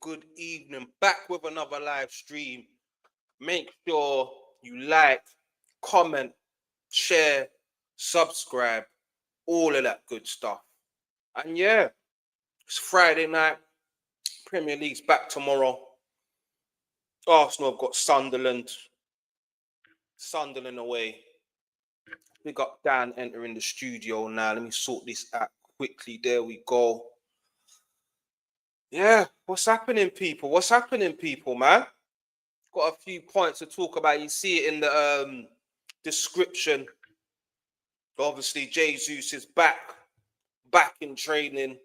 Good evening. Back with another live stream. Make sure you like, comment, share, subscribe, all of that good stuff. And yeah, it's Friday night. Premier League's back tomorrow. Arsenal have got Sunderland. Sunderland away. We got Dan entering the studio now. Let me sort this out quickly. There we go. Yeah, what's happening, people? Man? Got a few points to talk about. You see it in the description. Obviously, Jesus is back in training.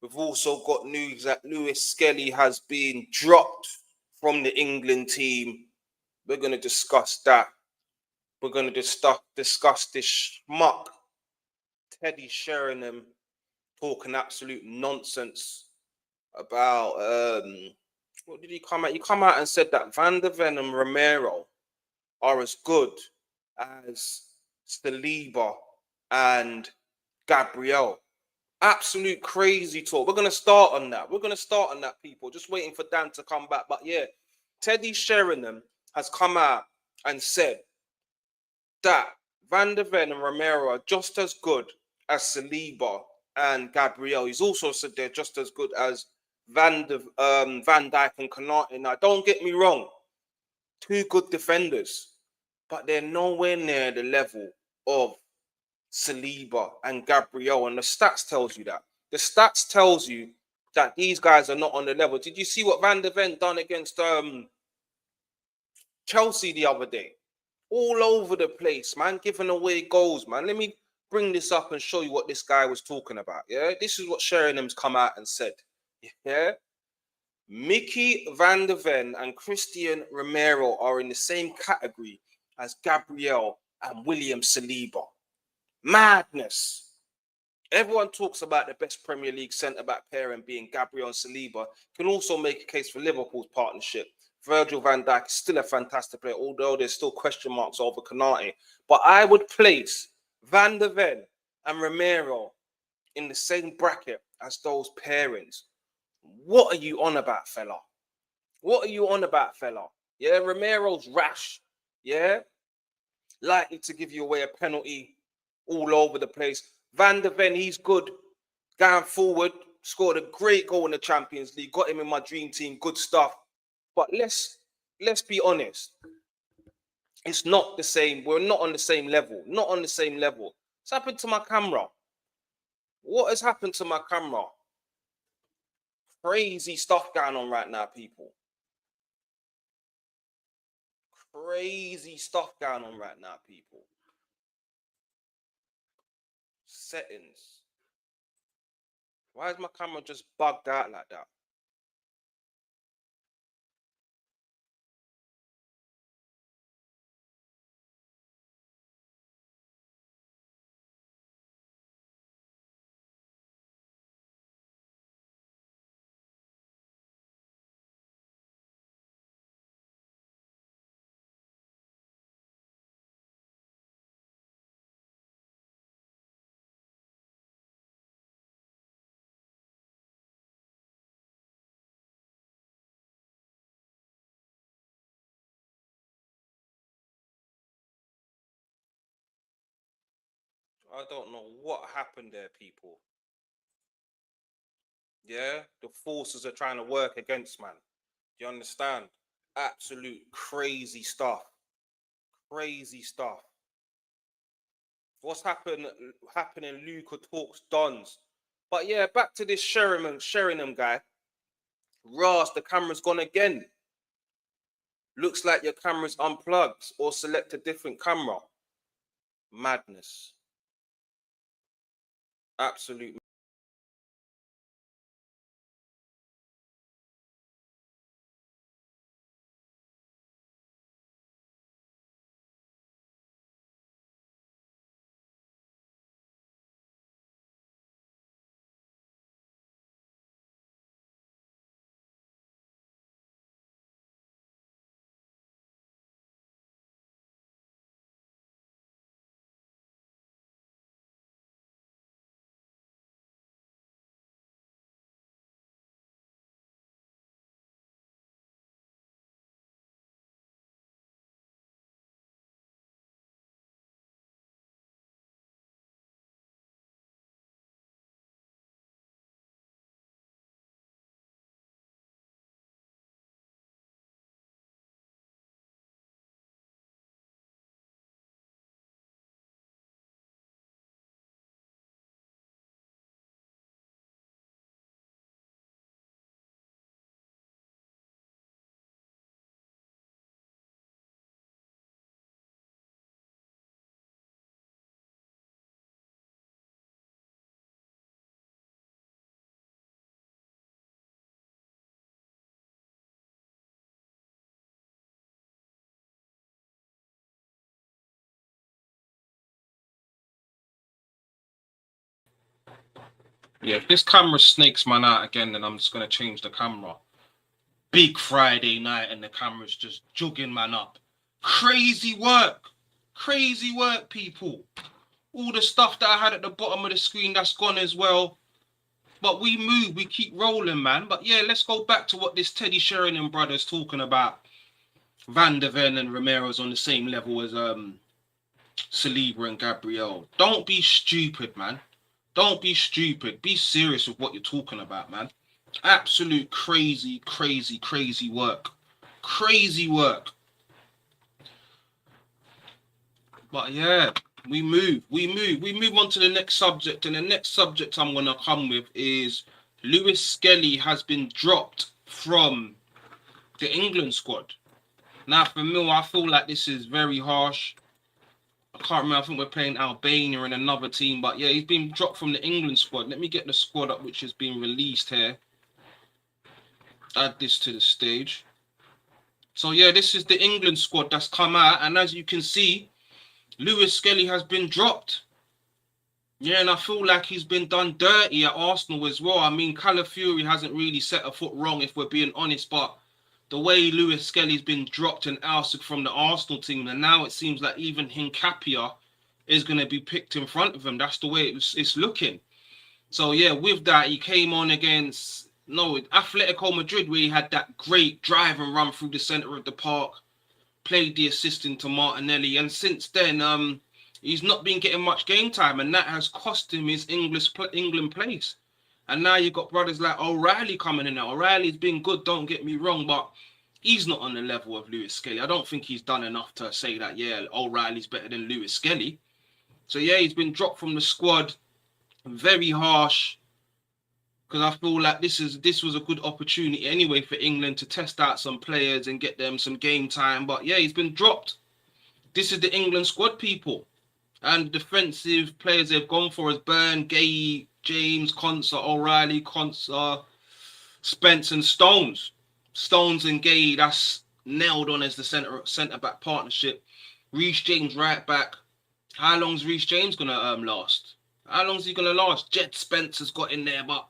We've also got news that Skelly has been dropped from the England team. We're going to discuss that. We're going to discuss this schmuck, Teddy Sheringham, talking absolute nonsense about what did he come out? He come out and said that Van der Ven and Romero are as good as Saliba and Gabriel. Absolute crazy talk. We're going to start on that. People. Just waiting for Dan to come back. But yeah, Teddy Sheringham has come out and said that Van der Ven and Romero are just as good as Saliba and Gabriel. He's also said they're just as good as Van Dijk and Konate. Now, don't get me wrong. Two good defenders, but they're nowhere near the level of Saliba and Gabriel, and the stats tells you that. The stats tells you that these guys are not on the level. Did you see what Van der Ven done against Chelsea the other day? All over the place, man, giving away goals, man. Let me bring this up and show you what this guy was talking about, yeah? This is what Sheringham's come out and said, yeah? Mickey Van der Ven and Christian Romero are in the same category as Gabriel and William Saliba. Madness. Everyone talks about the best Premier League centre-back pairing being Gabriel and Saliba. Can also make a case for Liverpool's partnership. Virgil van Dijk is still a fantastic player, although there's still question marks over Konate. But I would place Van der Ven and Romero in the same bracket as those pairings. What are you on about, fella? Yeah, Romero's rash. Yeah, likely to give you away a penalty all over the place. Van der Ven, he's good going forward. Scored a great goal in the Champions League. Got him in my dream team. Good stuff. But let's be honest. It's not the same. We're not on the same level. What's happened to my camera? What has happened to my camera? Crazy stuff going on right now, people. Settings. Why is my camera just bugged out like that? I don't know what happened there, people. Yeah, the forces are trying to work against man. Do you understand? Absolute crazy stuff. Crazy stuff. What's happening? Luca talks dons. But yeah, back to this Sheringham guy. Ross, the camera's gone again. Looks like your camera's unplugged or select a different camera. Madness. Absolute. Yeah, if this camera snakes man out again, then I'm just gonna change the camera. Big Friday night and the camera's just jugging man up. Crazy work. Crazy work, people. All the stuff that I had at the bottom of the screen, that's gone as well. But we move, we keep rolling, man. But yeah, let's go back to what this Teddy Sheringham brother's talking about. Van der Ven and Romero's on the same level as Saliba and Gabriel. Don't be stupid, man. Don't be stupid. Be serious with what you're talking about, man. Absolute crazy, crazy, crazy work. Crazy work. But yeah, we move on to the next subject. And the next subject I'm going to come with is Lewis Skelly has been dropped from the England squad. Now, for me, I feel like this is very harsh. I can't remember. I think we're playing Albania and another team. But yeah, he's been dropped from the England squad. Let me get the squad up, which has been released here. Add this to the stage. So yeah, this is the England squad that's come out. And as you can see, Lewis Skelly has been dropped. Yeah, and I feel like he's been done dirty at Arsenal as well. I mean, Calafiori hasn't really set a foot wrong, if we're being honest, but the way Lewis Skelly's been dropped and ousted from the Arsenal team, and now it seems like even Hincapia is going to be picked in front of him. That's the way it's looking. So yeah, with that, he came on against Atletico Madrid, where he had that great drive and run through the centre of the park, played the assistant to Martinelli, and since then, he's not been getting much game time, and that has cost him his England place. And now you've got brothers like O'Reilly coming in now. O'Reilly's been good, don't get me wrong, but he's not on the level of Lewis Skelly. I don't think he's done enough to say that, yeah, O'Reilly's better than Lewis Skelly. So yeah, he's been dropped from the squad. Very harsh, because I feel like this was a good opportunity anyway for England to test out some players and get them some game time. But yeah, he's been dropped. This is the England squad, people. And defensive players they've gone for is Byrne, Gay, James, Konsa, O'Reilly, Konsa, Spence and Stones. Stones and Gay, that's nailed on as the centre back partnership. Reece James right back. How long's Reece James gonna last? How long's he gonna last? Jed Spence has got in there, but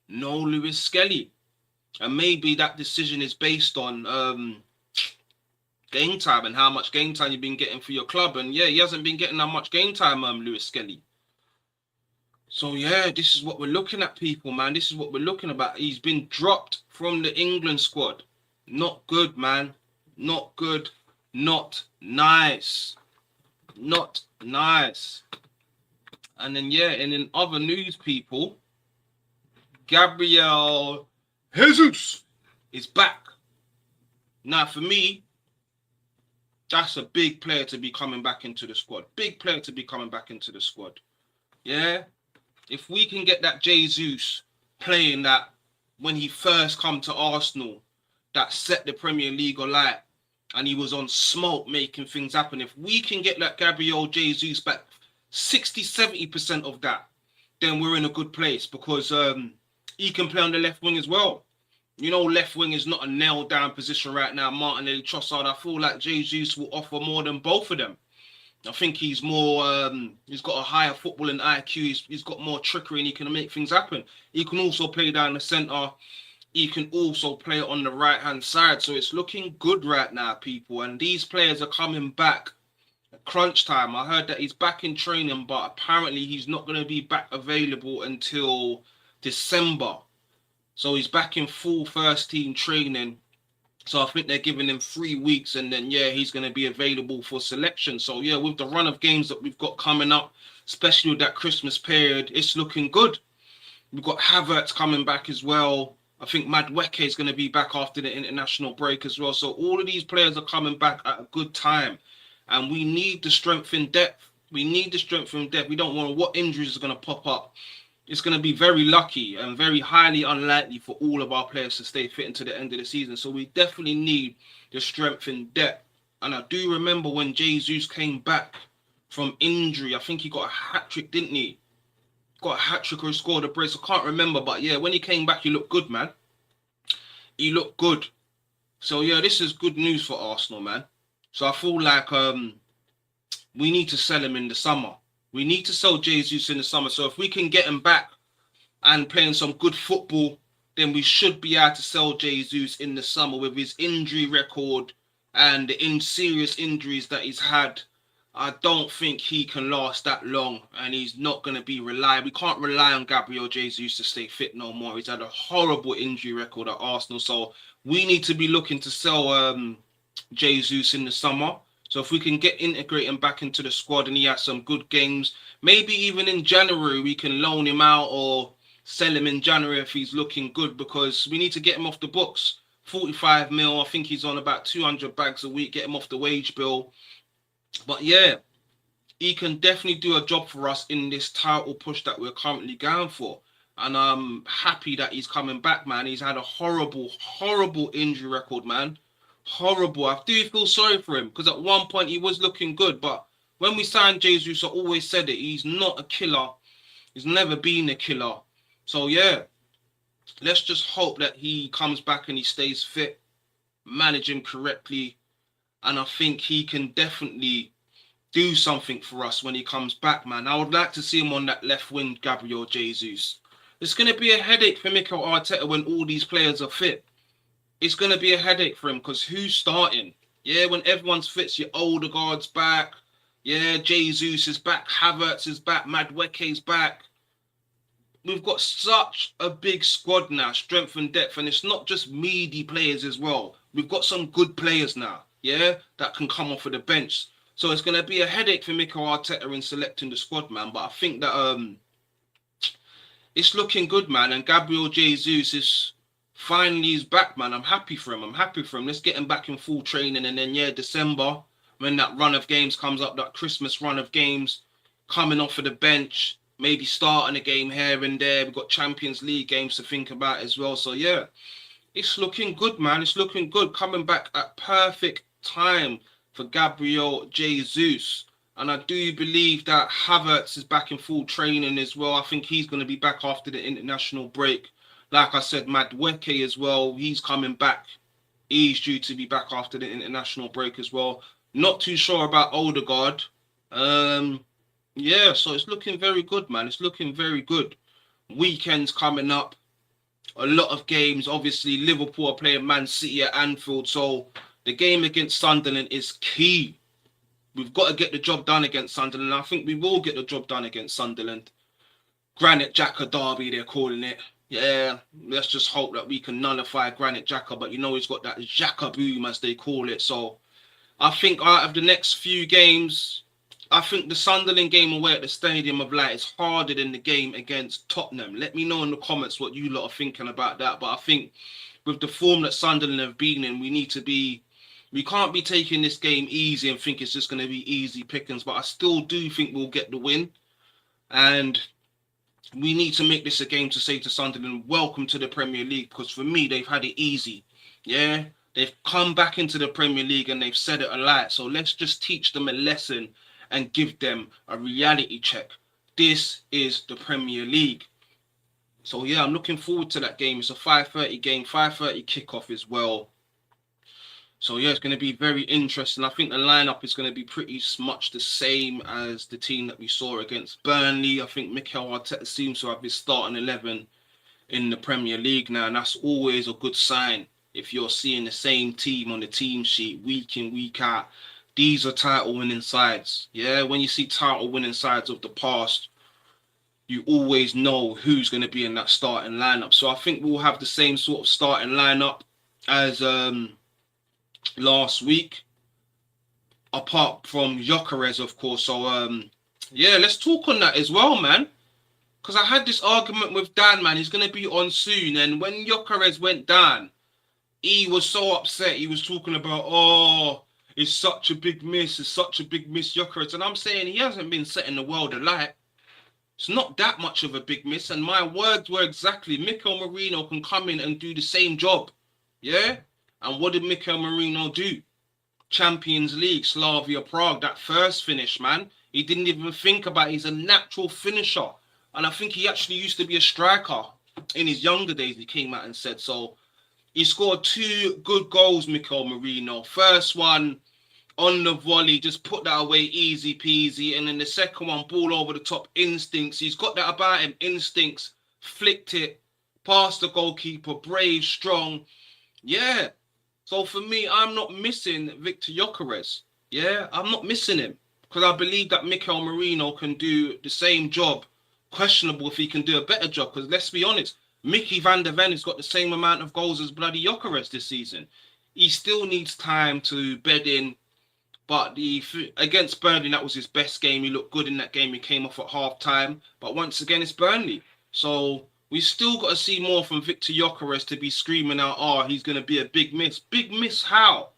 no Lewis Skelly. And maybe that decision is based on game time and how much game time you've been getting for your club. And yeah, he hasn't been getting that much game time, Lewis Skelly. So yeah, this is what we're looking at, people, man. This is what we're looking about. He's been dropped from the England squad. Not good, man. Not good. Not nice. Not nice. And then, yeah, and in other news, people, Gabriel Jesus is back. Now, for me, that's a big player to be coming back into the squad. Big player to be coming back into the squad. Yeah? If we can get that Jesus playing that when he first come to Arsenal, that set the Premier League alight, and he was on smoke making things happen. If we can get that Gabriel Jesus back 60-70% of that, then we're in a good place, because he can play on the left wing as well. You know, left wing is not a nailed down position right now. Martinelli, Trossard, I feel like Jesus will offer more than both of them. I think he's more, he's got a higher footballing IQ. He's got more trickery, and he can make things happen. He can also play down the centre. He can also play on the right-hand side. So it's looking good right now, people. And these players are coming back at crunch time. I heard that he's back in training, but apparently he's not going to be back available until December. So he's back in full first-team training. So I think they're giving him 3 weeks, and then, yeah, he's going to be available for selection. So, yeah, with the run of games that we've got coming up, especially with that Christmas period, it's looking good. We've got Havertz coming back as well. I think Madueke is going to be back after the international break as well. So all of these players are coming back at a good time. And we need the strength in depth. We need the strength in depth. We don't want what injuries are going to pop up. It's going to be very lucky and very highly unlikely for all of our players to stay fit until the end of the season. So we definitely need the strength in depth. And I do remember when Jesus came back from injury, I think he got a hat-trick, didn't he? Got a hat-trick or scored a brace. I can't remember. But, yeah, when he came back, he looked good, man. He looked good. So, yeah, this is good news for Arsenal, man. So I feel like we need to sell him in the summer. We need to sell Jesus in the summer. So if we can get him back and playing some good football, then we should be able to sell Jesus in the summer. With his injury record and the serious injuries that he's had, I don't think he can last that long, and he's not going to be reliable. We can't rely on Gabriel Jesus to stay fit no more. He's had a horrible injury record at Arsenal. So we need to be looking to sell Jesus in the summer. So if we can get integrating back into the squad and he has some good games, maybe even in January we can loan him out or sell him in January if he's looking good, because we need to get him off the books. 45 mil, I think he's on about 200 bags a week, get him off the wage bill. But yeah, he can definitely do a job for us in this title push that we're currently going for. And I'm happy that he's coming back, man. He's had a horrible, horrible injury record, man. Horrible. I do feel sorry for him, because at one point he was looking good, but when we signed Jesus, I always said it, he's not a killer. He's never been a killer. So yeah, let's just hope that he comes back and he stays fit, manage him correctly, and I think he can definitely do something for us when he comes back, man. I would like to see him on that left wing, Gabriel Jesus. It's going to be a headache for Mikel Arteta when all these players are fit. It's going to be a headache for him, because who's starting? Yeah, when everyone's fit, your Odegaard's back. Yeah, Jesus is back. Havertz is back. Madueke's back. We've got such a big squad now, strength and depth, and it's not just meaty players as well. We've got some good players now, yeah, that can come off of the bench. So it's going to be a headache for Mikel Arteta in selecting the squad, man. But I think that it's looking good, man. And Gabriel Jesus is finally he's back, man. I'm happy for him. Let's get him back in full training. And then, yeah, December, when that run of games comes up, that Christmas run of games, coming off of the bench, maybe starting a game here and there. We've got Champions League games to think about as well. So, yeah, it's looking good, man. It's looking good. Coming back at perfect time for Gabriel Jesus. And I do believe that Havertz is back in full training as well. I think he's going to be back after the international break. Like I said, Madueke as well, he's coming back. He's due to be back after the international break as well. Not too sure about Odegaard. Yeah, so it's looking very good, man. It's looking very good. Weekends coming up. A lot of games. Obviously, Liverpool are playing Man City at Anfield. So the game against Sunderland is key. We've got to get the job done against Sunderland. I think we will get the job done against Sunderland. Granite Xhaka derby, they're calling it. Yeah, let's just hope that we can nullify Granite Xhaka. But you know he's got that Xhaka boom, as they call it. So I think out of the next few games, I think the Sunderland game away at the Stadium of Light is harder than the game against Tottenham. Let me know in the comments what you lot are thinking about that. But I think with the form that Sunderland have been in, we can't be taking this game easy and think it's just going to be easy pickings. But I still do think we'll get the win. And we need to make this a game to say to Sunderland, welcome to the Premier League. Because for me, they've had it easy. Yeah, they've come back into the Premier League and they've set it alight. So let's just teach them a lesson and give them a reality check. This is the Premier League. So yeah, I'm looking forward to that game. It's a 5:30 game, 5:30 kickoff as well. So yeah, it's going to be very interesting. I think the lineup is going to be pretty much the same as the team that we saw against Burnley. I think Mikel Arteta seems to have his starting 11 in the Premier League now, and that's always a good sign if you're seeing the same team on the team sheet week in, week out. These are title winning sides. Yeah, when you see title winning sides of the past, you always know who's going to be in that starting lineup. So I think we'll have the same sort of starting lineup as last week, apart from Gyökeres, of course. So yeah, let's talk on that as well, man. Because I had this argument with Dan, man. He's going to be on soon. And when Gyökeres went down, he was so upset. He was talking about, oh, it's such a big miss. It's such a big miss, Gyökeres. And I'm saying he hasn't been setting the world alight. It's not that much of a big miss. And my words were exactly, Mikel Merino can come in and do the same job. Yeah? And what did Mikel Merino do? Champions League, Slavia Prague, that first finish, man. He didn't even think about it. He's a natural finisher. And I think he actually used to be a striker in his younger days, he came out and said. So he scored 2 good goals, Mikel Merino. First one on the volley, just put that away easy peasy. And then the second one, ball over the top, instincts. He's got that about him, instincts, flicked it, past the goalkeeper, brave, strong. Yeah. So for me, I'm not missing Victor Gyökeres. Yeah, I'm not missing him. Because I believe that Mikel Merino can do the same job. Questionable if he can do a better job. Because let's be honest, Mickey van der Ven has got the same amount of goals as bloody Gyökeres this season. He still needs time to bed in. But against Burnley, that was his best game. He looked good in that game. He came off at half time. But once again, it's Burnley. So we still got to see more from Victor Gyökeres to be screaming out, oh, he's going to be a big miss. Big miss how?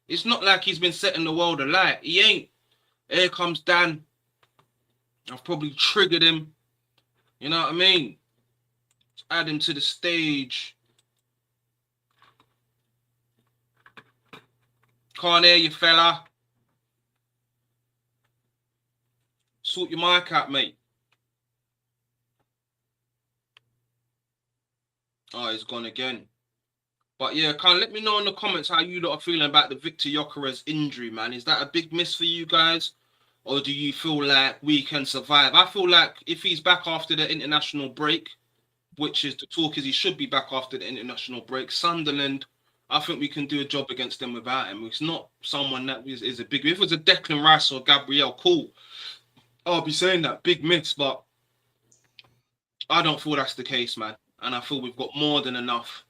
It's not like he's been setting the world alight. He ain't. Here comes Dan. I've probably triggered him. You know what I mean? Let's add him to the stage. Can't hear you, fella. Sort your mic out, mate. Oh, he's gone again. But yeah, let me know in the comments how you lot are feeling about the Victor Gyökeres injury, man. Is that a big miss for you guys? Or do you feel like we can survive? I feel like if he's back after the international break, which is the talk is he should be back after the international break, Sunderland, I think we can do a job against them without him. It's not someone that is a big... If it was a Declan Rice or Gabriel, cool. I'll be saying that, big miss, but I don't feel that's the case, man. And I feel we've got more than enough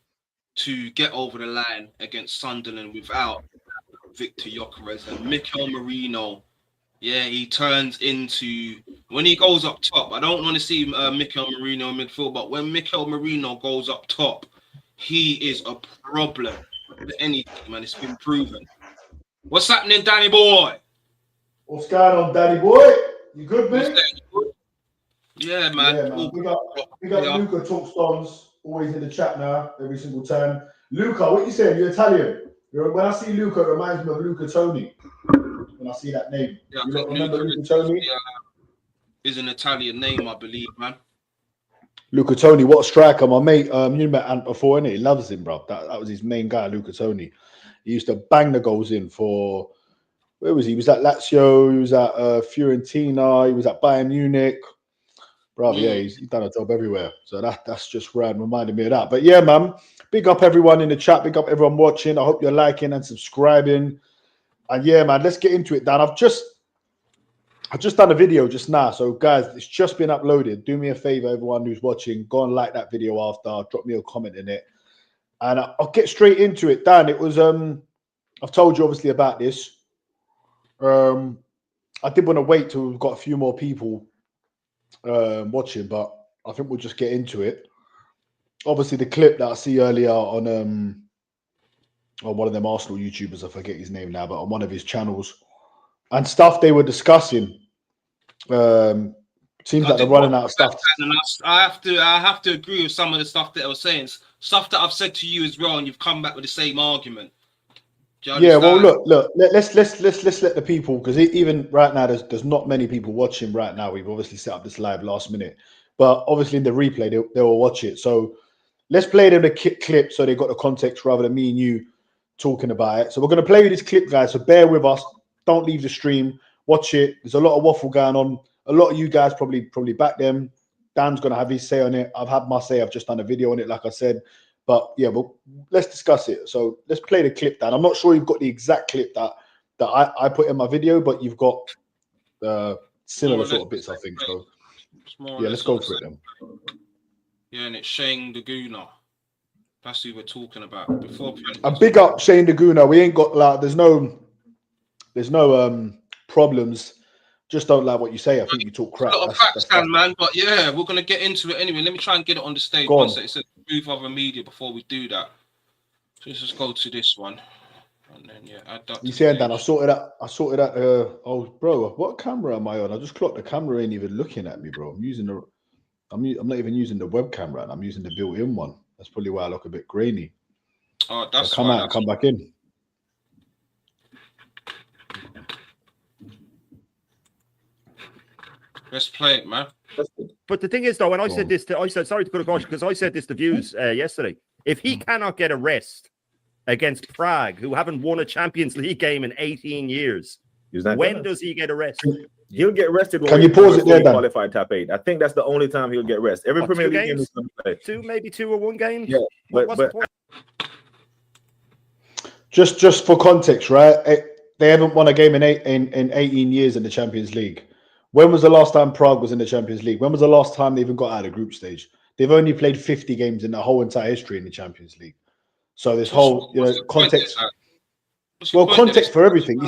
to get over the line against Sunderland without Victor Gyökeres. And Mikel Merino, yeah, he turns into... When he goes up top, I don't want to see Mikel Merino in midfield, but when Mikel Merino goes up top, he is a problem for any team, and it's been proven. What's happening, Danny boy? What's going on, Danny boy? You good, man? Yeah, man. Yeah, man. Big up Luca Talk Stones, always in the chat now, every single time. Luca, what you saying? You're Italian. When I see Luca, it reminds me of Luca Toni. When I see that name. Yeah, you remember Luca Toni? Is an Italian name, I believe, man. Luca Toni, what a striker, my mate. You met Ant before, innit? He loves him, bro. That was his main guy, Luca Toni. He used to bang the goals in for... Where was he? He was at Lazio. He was at Fiorentina. He was at Bayern Munich. Bro, yeah, he's done a job everywhere. So that's just reminded me of that. But yeah, man, big up everyone in the chat. Big up everyone watching. I hope you're liking and subscribing. And yeah, man, let's get into it, Dan. I've just done a video just now. So guys, it's just been uploaded. Do me a favor, everyone who's watching, go and like that video after. Drop me a comment in it. And I'll get straight into it, Dan. It was, I've told you obviously about this. I did want to wait till we've got a few more people watching, but I think we'll just get into it. Obviously, the clip that I see earlier on one of them Arsenal YouTubers, I forget his name now, but on one of his channels, and stuff they were discussing. Seems like they're running out of stuff. And I have to agree with some of the stuff that I was saying. Stuff that I've said to you as well, and you've come back with the same argument. Yeah, well, look. Let's let the people, because even right now there's not many people watching right now. We've obviously set up this live last minute, but obviously in the replay they will watch it. So let's play them the clip so they got the context rather than me and you talking about it. So we're going to play you this clip, guys. So bear with us. Don't leave the stream. Watch it. There's a lot of waffle going on. A lot of you guys probably back them. Dan's going to have his say on it. I've had my say. I've just done a video on it, like I said. But yeah, well, let's discuss it. So let's play the clip, Dan. I'm not sure you've got the exact clip that I put in my video, but you've got similar sort of bits, I think. So yeah, let's go for it then. Yeah, and it's Shane Daguna. That's who we're talking about. Before a big up Shane Daguna. We ain't got like there's no problems. Just don't like what you say. I think you talk crap. A lot of facts, man. But yeah, we're gonna get into it anyway. Let me try and get it on the stage. Go on. It says move other media before we do that. So let's just go to this one, and then yeah, add that. You saying that? I sorted out. Oh, bro, what camera am I on? I just clocked the camera ain't even looking at me, bro. I'm not even using the web camera, and I'm using the built-in one. That's probably why I look a bit grainy. Oh, that's come out and come back in. Let's play it, man. But the thing is, though, when I said this, I said sorry to cut across because I said this to Views yesterday. If he cannot get a rest against Prague, who haven't won a Champions League game in 18 years, when does he get a rest? He'll get rested. Can you pause it there, Dan? Qualified top 8. I think that's the only time he'll get rest. Every Premier League game is going to play. Maybe two or one game. Yeah, but just for context, right? They haven't won a game in 18 years in the Champions League. When was the last time Prague was in the Champions League? When was the last time they even got out of the group stage? They've only played 50 games in the whole entire history in the Champions League. So this whole, context. Well, context for everything.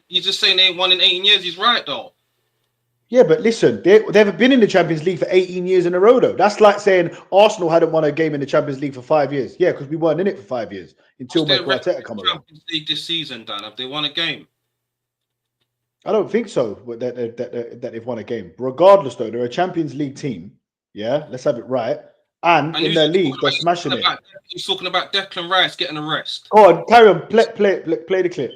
He's just saying they ain't won in 18 years. He's right, though. Yeah, but listen, they haven't been in the Champions League for 18 years in a row, though. That's like saying Arsenal hadn't won a game in the Champions League for 5 years. Yeah, because we weren't in it for 5 years until Mikel Arteta come along. Champions League this season, Dan, have they won a game? I don't think so. That they've won a game. Regardless, though, they're a Champions League team. Yeah, let's have it right. And in their league, they're smashing it. He's talking about Declan Rice getting a rest. Go on, carry on. Play the clip.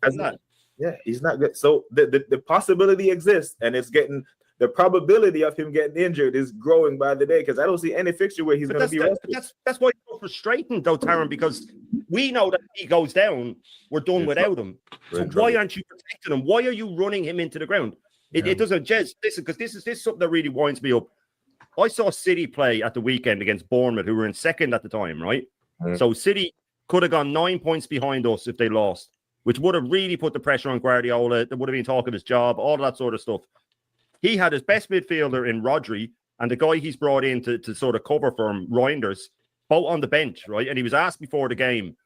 That's not. Yeah, he's not good. So the possibility exists, and it's getting the probability of him getting injured is growing by the day because I don't see any fixture where he's going to be rested. That's why it's so frustrating, though, Taron, because we know that if he goes down, we're done without him. So why aren't you protecting him? Why are you running him into the ground? It doesn't, Jez, listen, because this is something that really winds me up. I saw City play at the weekend against Bournemouth, who were in second at the time, right? So City could have gone 9 points behind us if they lost, which would have really put the pressure on Guardiola. There would have been talk of his job, all that sort of stuff. He had his best midfielder in Rodri and the guy he's brought in to sort of cover for him, Reinders, both on the bench, right? And he was asked before the game,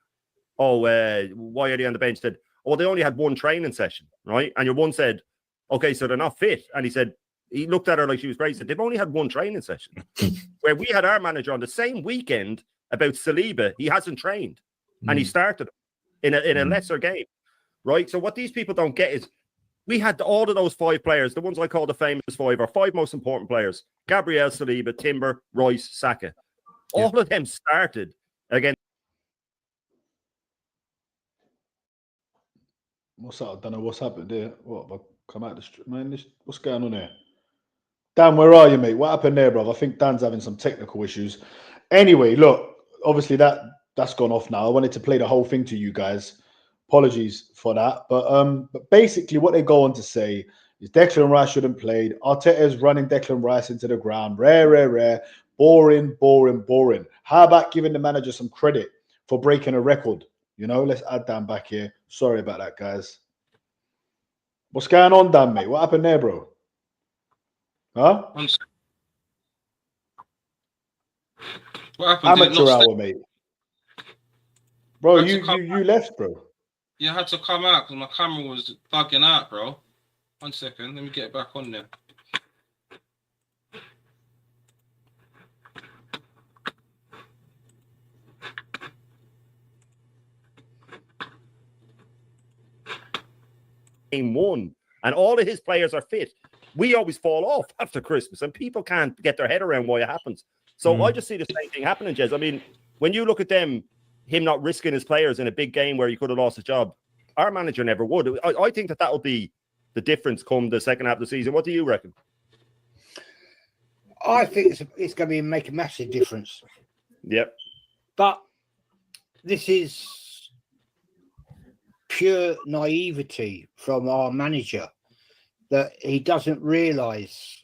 why are they on the bench? He said, they only had one training session, right? And your one said, okay, so they're not fit. And he said, he looked at her like she was great. He said, they've only had one training session. Where we had our manager on the same weekend about Saliba, he hasn't trained. And he started in a lesser game, right? So what these people don't get is we had all of those 5 players, the ones I call the famous 5, our 5 most important players, Gabriel, Saliba, Timber, Rice, Saka. All of them started against. What's up? I don't know what's happened there. What? Have I come out the street, man? What's going on there? Dan, where are you, mate? What happened there, bro? I think Dan's having some technical issues. Anyway, look, obviously that's gone off now. I wanted to play the whole thing to you guys. Apologies for that. But basically what they go on to say is Declan Rice shouldn't played. Arteta's running Declan Rice into the ground. Rare. Boring. How about giving the manager some credit for breaking a record? Let's add Dan back here. Sorry about that, guys. What's going on, Dan, mate? What happened there, bro? Huh? What happened? Amateur hour, mate. Bro, you left, bro. You had to come out because my camera was bugging out, bro. 1 second, let me get it back on there. Game one, and all of his players are fit. We always fall off after Christmas, and people can't get their head around why it happens. So I just see the same thing happening, Jez. I mean, when you look at him not risking his players in a big game where he could have lost his job, our manager never would. I think that will be the difference come the second half of the season. What do you reckon? I think it's going to make a massive difference. Yep. But this is pure naivety from our manager that he doesn't realise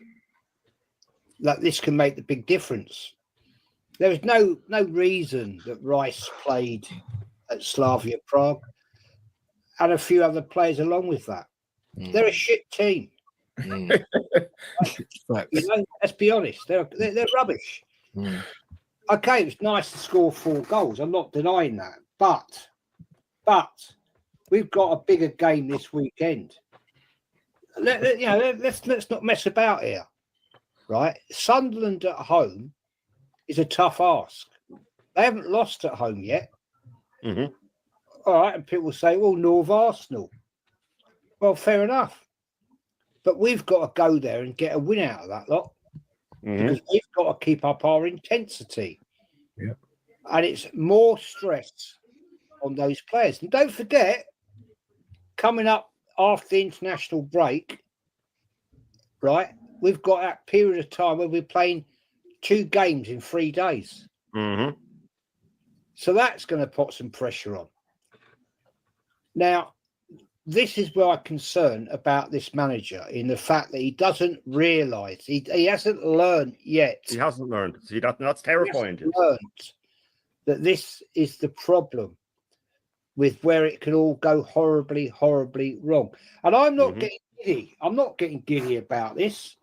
that this can make the big difference. There was no reason that Rice played at Slavia Prague and a few other players along with that. They're a shit team. You know, let's be honest. They're rubbish. Okay, it was nice to score 4 goals. I'm not denying that. But we've got a bigger game this weekend. Let's not mess about here, right? Sunderland at home is a tough ask. They haven't lost at home yet. All right, and people say, well, North Arsenal. Well, fair enough. But we've got to go there and get a win out of that lot because we've got to keep up our intensity. Yeah. And it's more stress on those players. And don't forget, coming up after the international break, right, we've got that period of time where we're playing 2 games in 3 days. So that's going to put some pressure on. Now, this is where I'm concerned about this manager in the fact that he doesn't realise, he hasn't learned yet. He hasn't learned. See, that's terrifying. He hasn't learned that this is the problem with where it can all go horribly, horribly wrong. And I'm not getting giddy. I'm not getting giddy about this.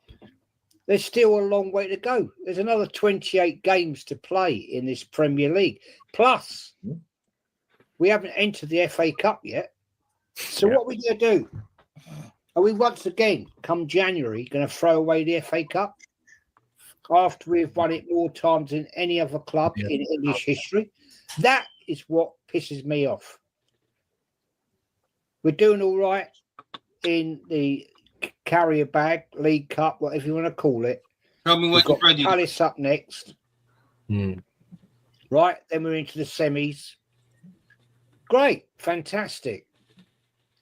There's still a long way to go. There's another 28 games to play in this Premier League. Plus, we haven't entered the FA Cup yet. So what are we going to do? Are we once again, come January, going to throw away the FA Cup after we've won it more times than any other club in English history? That is what pisses me off. We're doing all right in the carrier bag, League Cup, whatever you want to call it. Tell me We've when got you're ready. Palace up next. Right, then we're into the semis. Great, fantastic.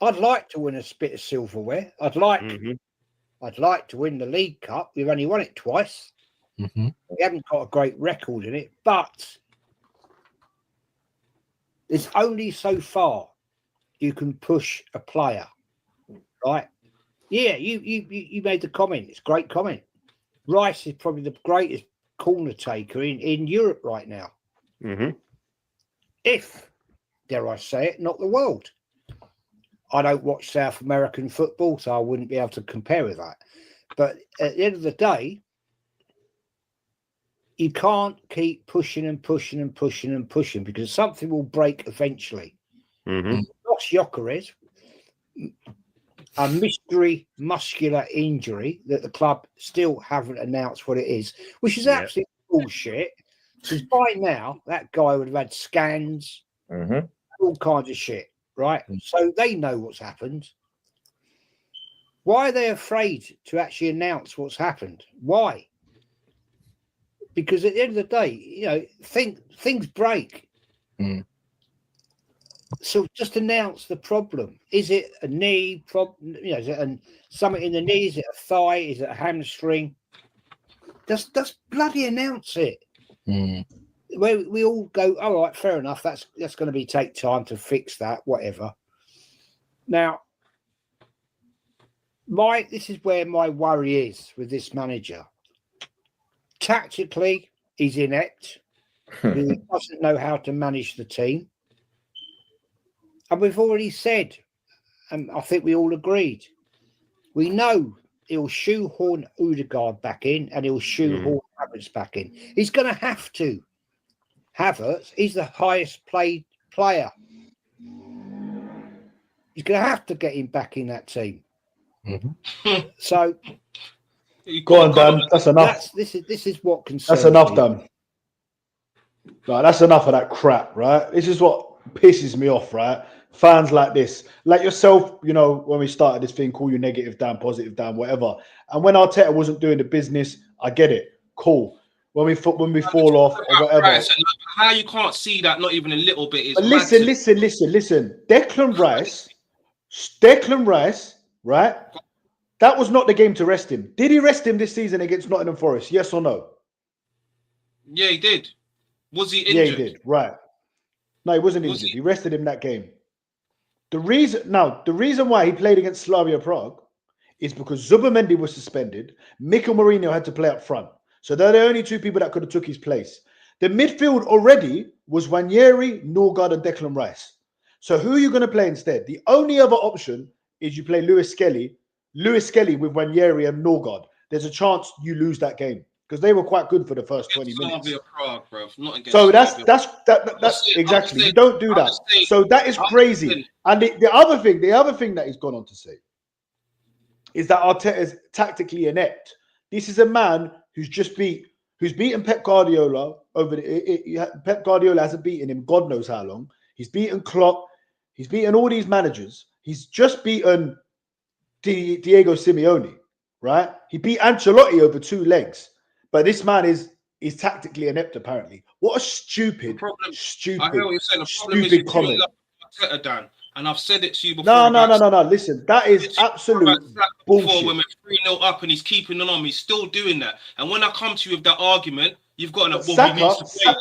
I'd like to win a bit of silverware. I'd like to win the League Cup. We've only won it twice. We haven't got a great record in it, but there's only so far you can push a player, right? Yeah, you made the comment. It's a great comment. Rice is probably the greatest corner taker in Europe right now. If, dare I say it, not the world. I don't watch South American football, so I wouldn't be able to compare with that. But at the end of the day, you can't keep pushing and pushing and pushing and pushing because something will break eventually. Lost Gyökeres, a mystery muscular injury that the club still haven't announced what it is, which is absolute bullshit. Because by now, that guy would have had scans, all kinds of shit. Right, so they know what's happened. Why are they afraid to actually announce what's happened? Why? Because at the end of the day, you know, things break. So just announce the problem. Is it a knee problem? You know, is it something in the knee? Is it a thigh? Is it a hamstring? Just bloody announce it. Where we all go, all right, fair enough. That's going to take time to fix that, whatever. Now, this is where my worry is with this manager. Tactically, he's inept. He doesn't know how to manage the team. And we've already said, and I think we all agreed, we know he'll shoehorn Odegaard back in and he'll shoehorn Havertz back in. He's going to have to. Havertz, he's the highest paid player. You're going to have to get him back in that team. Mhm. So Go on, Dan. That's enough. this is what concerns That's enough, me. Dan. Right, that's enough of that crap, right? This is what pisses me off, right? Fans like this, like yourself, you know, when we started this thing, call you negative Dan, positive Dan, whatever. And when Arteta wasn't doing the business, I get it. Cool. When we fall off or whatever. Rice, how you can't see that not even a little bit is But mad listen. to Declan Rice, right? That was not the game to rest him. Did he rest him this season against Nottingham Forest? Yes or no? Yeah, he did. Was he injured? Yeah, he did. Right. No, he wasn't injured. He rested him that game. The reason why he played against Slavia Prague is because Zubimendi was suspended. Mikel Mourinho had to play up front. So they're the only two people that could have took his place. The midfield already was Wanyeri, Norgard, and Declan Rice. So who are you going to play instead? The only other option is you play Lewis Skelly with Wanyeri and Norgard. There's a chance you lose that game because they were quite good for the first 20 minutes. Slavia Prague, bro. Not against So that's saying, exactly. You don't do that. So that is crazy. And the other thing that he's gone on to say is that Arteta is tactically inept. This is a man who's beaten Pep Guardiola Pep Guardiola hasn't beaten him God knows how long. He's beaten Klopp. He's beaten all these managers. He's just beaten Diego Simeone, right? He beat Ancelotti over 2 legs. But this man is tactically inept, apparently. What a stupid I hear what you're saying. The problem is stupid you comment. Arteta, Dan, and I've said it to you before. No. Listen, that is absolute bullshit. When we're 3-0 up and he's keeping it on, he's still doing that. And when I come to you with that argument, you've got to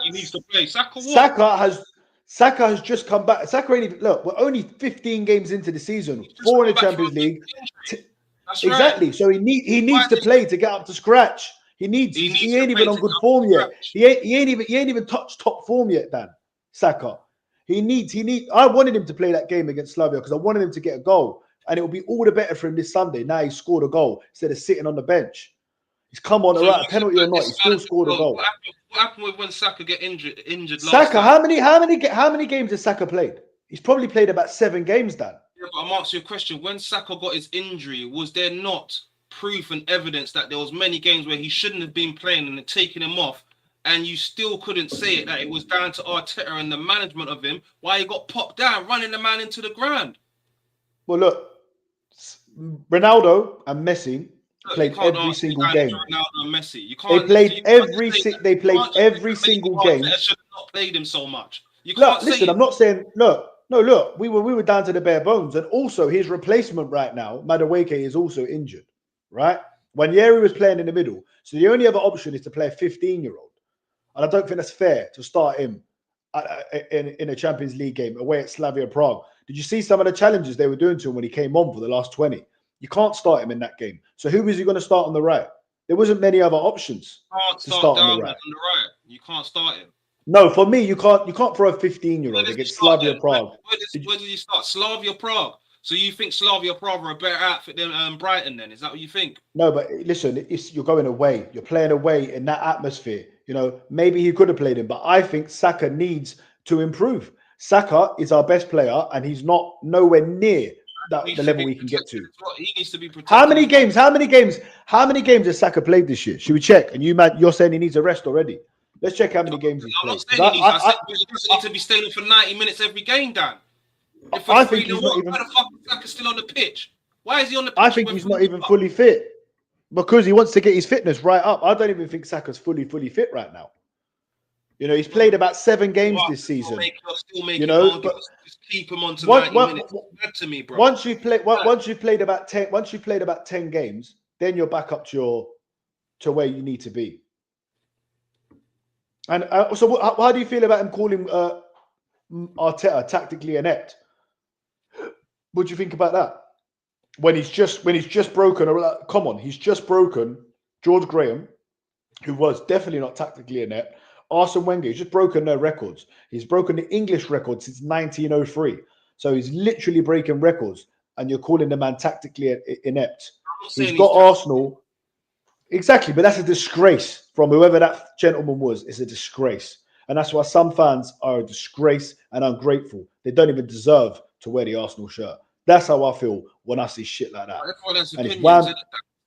he needs to play. Saka what? Saka has just come back. Saka ain't even, look, we're only 15 games into the season, 4 in the Champions League. That's exactly. Right. So he needs to play to get up to scratch. He ain't even on good form yet. He ain't even touched top form yet, Dan. Saka. I wanted him to play that game against Slavia because I wanted him to get a goal. And it will be all the better for him this Sunday. Now he scored a goal instead of sitting on the bench. He's come on, a penalty or not, he still scored a goal. What happened with when Saka get injured last Saka, time? how many games has Saka played? He's probably played about 7 games, Dan. Yeah, but I'm asking you a question. When Saka got his injury, was there not proof and evidence that there was many games where he shouldn't have been playing and taking him off, and you still couldn't say it, that it was down to Arteta and the management of him, why he got popped down, running the man into the ground? Well, look, Ronaldo and Messi played every single game. Ronaldo and Messi. You They can't. played every single game. They should have not played him so much. You Look, can't listen, I'm not saying look. We were down to the bare bones, and also his replacement right now, Madueke, is also injured. Right, Wanyeri was playing in the middle, so the only other option is to play a 15-year-old, and I don't think that's fair to start him in a Champions League game away at Slavia Prague. Did you see some of the challenges they were doing to him when he came on for the last 20? You can't start him in that game. So who was he going to start on the right? There wasn't many other options to start on the right. You can't start him. No, for me, you can't throw a 15-year-old against Slavia Prague. Where did you start? Slavia Prague. So you think Slavia Prague are a better outfit than Brighton? Then is that what you think? No, but listen, you're going away. You're playing away in that atmosphere. You know, maybe he could have played him, but I think Saka needs to improve. Saka is our best player, and he's nowhere near the level we can get to. He needs to be protected. How many games has Saka played this year? Should we check? And you're saying he needs a rest already. Let's check how many games he's played. I'm not saying he doesn't need to be staying for 90 minutes every game, Dan. I think he's not even. Why the fuck is Saka still on the pitch? Why is he on the pitch? I think he's not even fully fit because he wants to get his fitness right up. I don't even think Saka's fully fit right now. You know, he's played about 7 games this season. You know, but just keep him on to 90 minutes. To me, bro. Once you've played about 10 games, then you're back up to where you need to be. And so, how do you feel about him calling Arteta tactically inept? What do you think about that? When he's just broken, he's just broken George Graham, who was definitely not tactically inept. Arsene Wenger, he's just broken their records. He's broken the English record since 1903. So he's literally breaking records, and you're calling the man tactically inept. He's got Arsenal. Exactly, but that's a disgrace from whoever that gentleman was. It's a disgrace. And that's why some fans are a disgrace and ungrateful. They don't even deserve to wear the Arsenal shirt. That's how I feel when I see shit like that. Everyone has And it's opinions. wham-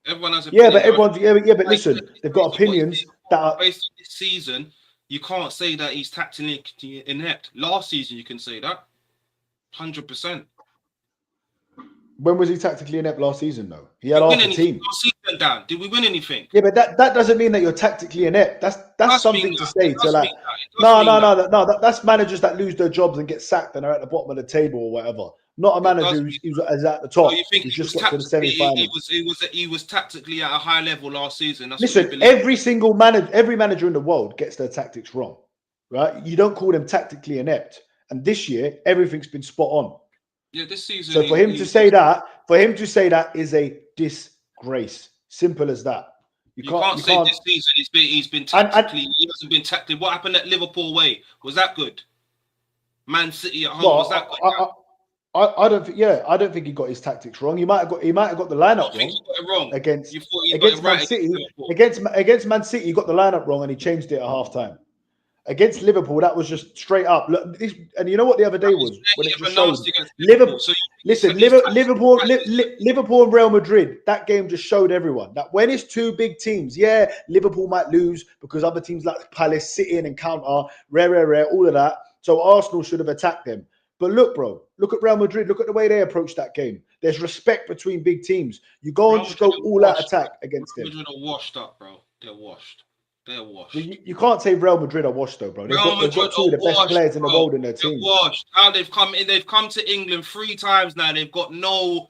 Everyone has Yeah, opinions. but everyone's but Like, listen, they've got opinions that are. based on this season, you can't say that he's tactically inept. Last season, you can say that, 100%. When was he tactically inept last season? Though he had half the team. Last season, Dan, did we win anything? Yeah, but that doesn't mean that you're tactically inept. That's something to say to like. No. That's managers that lose their jobs and get sacked and are at the bottom of the table or whatever. Not a manager who's at the top. So you think who's he just was got to the semi-final. he was tactically at a high level last season. That's Listen, every manager in the world gets their tactics wrong, right? You don't call them tactically inept. And this year, everything's been spot on. Yeah, this season. So for him to say that is a disgrace. Simple as that. You can't say this season he's been tactically. He hasn't been tactically. What happened at Liverpool away? Was that good? Man City at home, was that good? I don't think. Yeah, I don't think he got his tactics wrong. He might have got the lineup wrong against Man City. Against Man City, he got the lineup wrong and he changed it at halftime. Against Liverpool, that was just straight up. Look, and you know what the other day was when it just showed Liverpool. Listen, Liverpool and Real Madrid. That game just showed everyone that when it's two big teams, yeah, Liverpool might lose because other teams like Palace sit in and counter, rare, all of that. So Arsenal should have attacked them. But look, bro, look at Real Madrid. Look at the way they approach that game. There's respect between big teams. You go and just go all out attack against them. Real Madrid are washed up, bro. They're washed. They're washed. You can't say Real Madrid are washed though, bro. They've got two of the best players in the world in their team. They're washed. How they've come in? They've come to England 3 times now. They've got no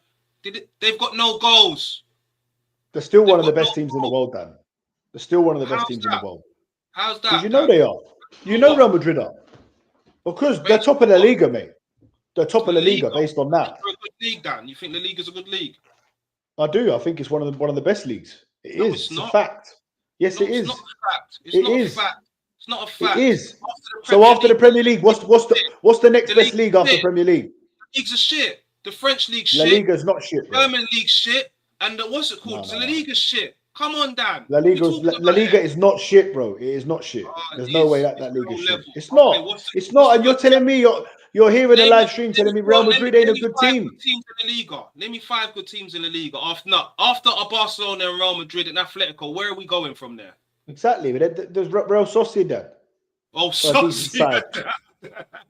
goals. They're still one of the best teams in the world, Dan. They're still one of the best teams in the world. How's that? Because you know they are. You know Real Madrid are. Because they're top of the Liga, mate. They're top of the Liga based on that. They're a good league, Dan. You think the league is a good league? I do. I think it's one of the best leagues. It's a fact. Yes, it is. It's not a fact. It's not a fact. It is. So after the Premier League, what's the next best league after the Premier League? The leagues are shit. The French league shit. La Liga's not shit. Bro. German league shit. And what's it called? La Liga's shit. Come on, Dan. La Liga is not shit, bro. It is not shit. There's no way that Liga is shit. It's not. It's not. And you're telling me you're here in the live stream telling me Real Madrid ain't a good team. Teams in the Liga. Name me 5 good teams in the Liga. After Barcelona and Real Madrid and Atletico, where are we going from there? Exactly. But there's Real Sociedad. Oh, Sociedad.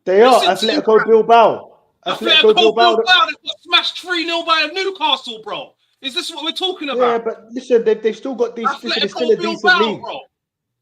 They are Atletico Bilbao. Atletico Bilbao. They got smashed 3-0 by Newcastle, bro. Is this what we're talking about? Yeah, but listen, they've still got these. It's still a decent league. Bro.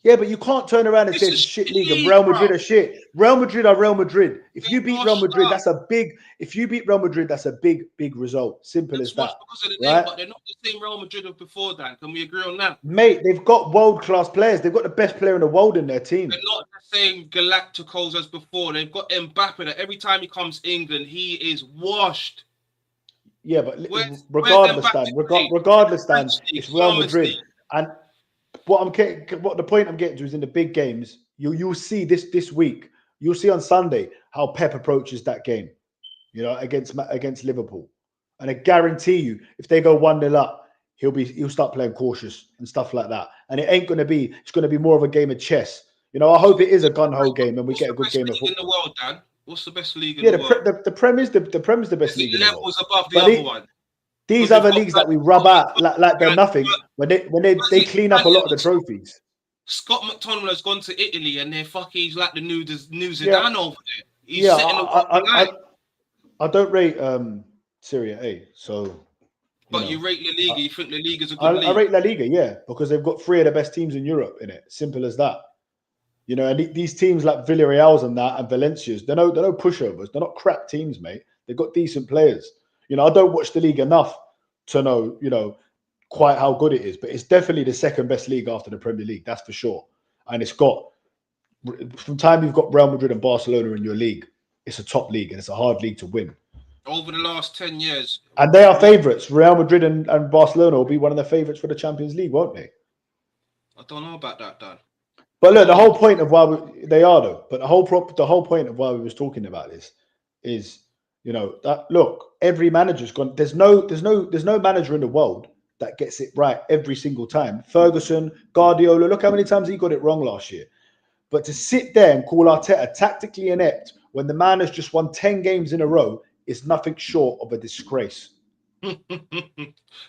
Yeah, but you can't turn around and say it's a shit league and Real Madrid are shit. Real Madrid are Real Madrid. If you beat Real Madrid, that's a big. If you beat Real Madrid, that's a big result. Simple as that. Because of the name, but they're not the same Real Madrid of before. Dan, can we agree on that? Mate, they've got world-class players. They've got the best player in the world in their team. They're not the same Galacticos as before. They've got Mbappe. That every time he comes to England, he is washed. Yeah, but regardless, Dan, it's Real Madrid. And what the point I'm getting to is in the big games, you'll see this week. You'll see on Sunday how Pep approaches that game, against Liverpool. And I guarantee you, if they go 1-0 up, he'll start playing cautious and stuff like that. And it's going to be more of a game of chess. I hope it is a gun-ho game and we get a good game of football. In the world, Dan? What's the best league in the world? The Prem is the best league in the world. Levels above the other one. These other leagues that we rub out like they're nothing, when they clean up a lot of the trophies. Scott McTominay has gone to Italy and he's like the new Zidane over there. He's I don't rate Serie A, so. But you rate La Liga. You think La Liga is a good league? I rate La Liga, yeah, because they've got 3 of the best teams in Europe in it. Simple as that. And these teams like Villarreal's and that and Valencia's, they're no pushovers. They're not crap teams, mate. They've got decent players. I don't watch the league enough to know, quite how good it is, but it's definitely the second best league after the Premier League. That's for sure. And it's got, from time you've got Real Madrid and Barcelona in your league, it's a top league and it's a hard league to win. Over the last 10 years. And they are favourites. Real Madrid and Barcelona will be one of the favourites for the Champions League, won't they? I don't know about that, Dan. But look, the whole point of why they are though. But the whole point of why we was talking about this is, that look, every manager's gone. There's no manager in the world that gets it right every single time. Ferguson, Guardiola, look how many times he got it wrong last year. But to sit there and call Arteta tactically inept when the man has just won 10 games in a row is nothing short of a disgrace.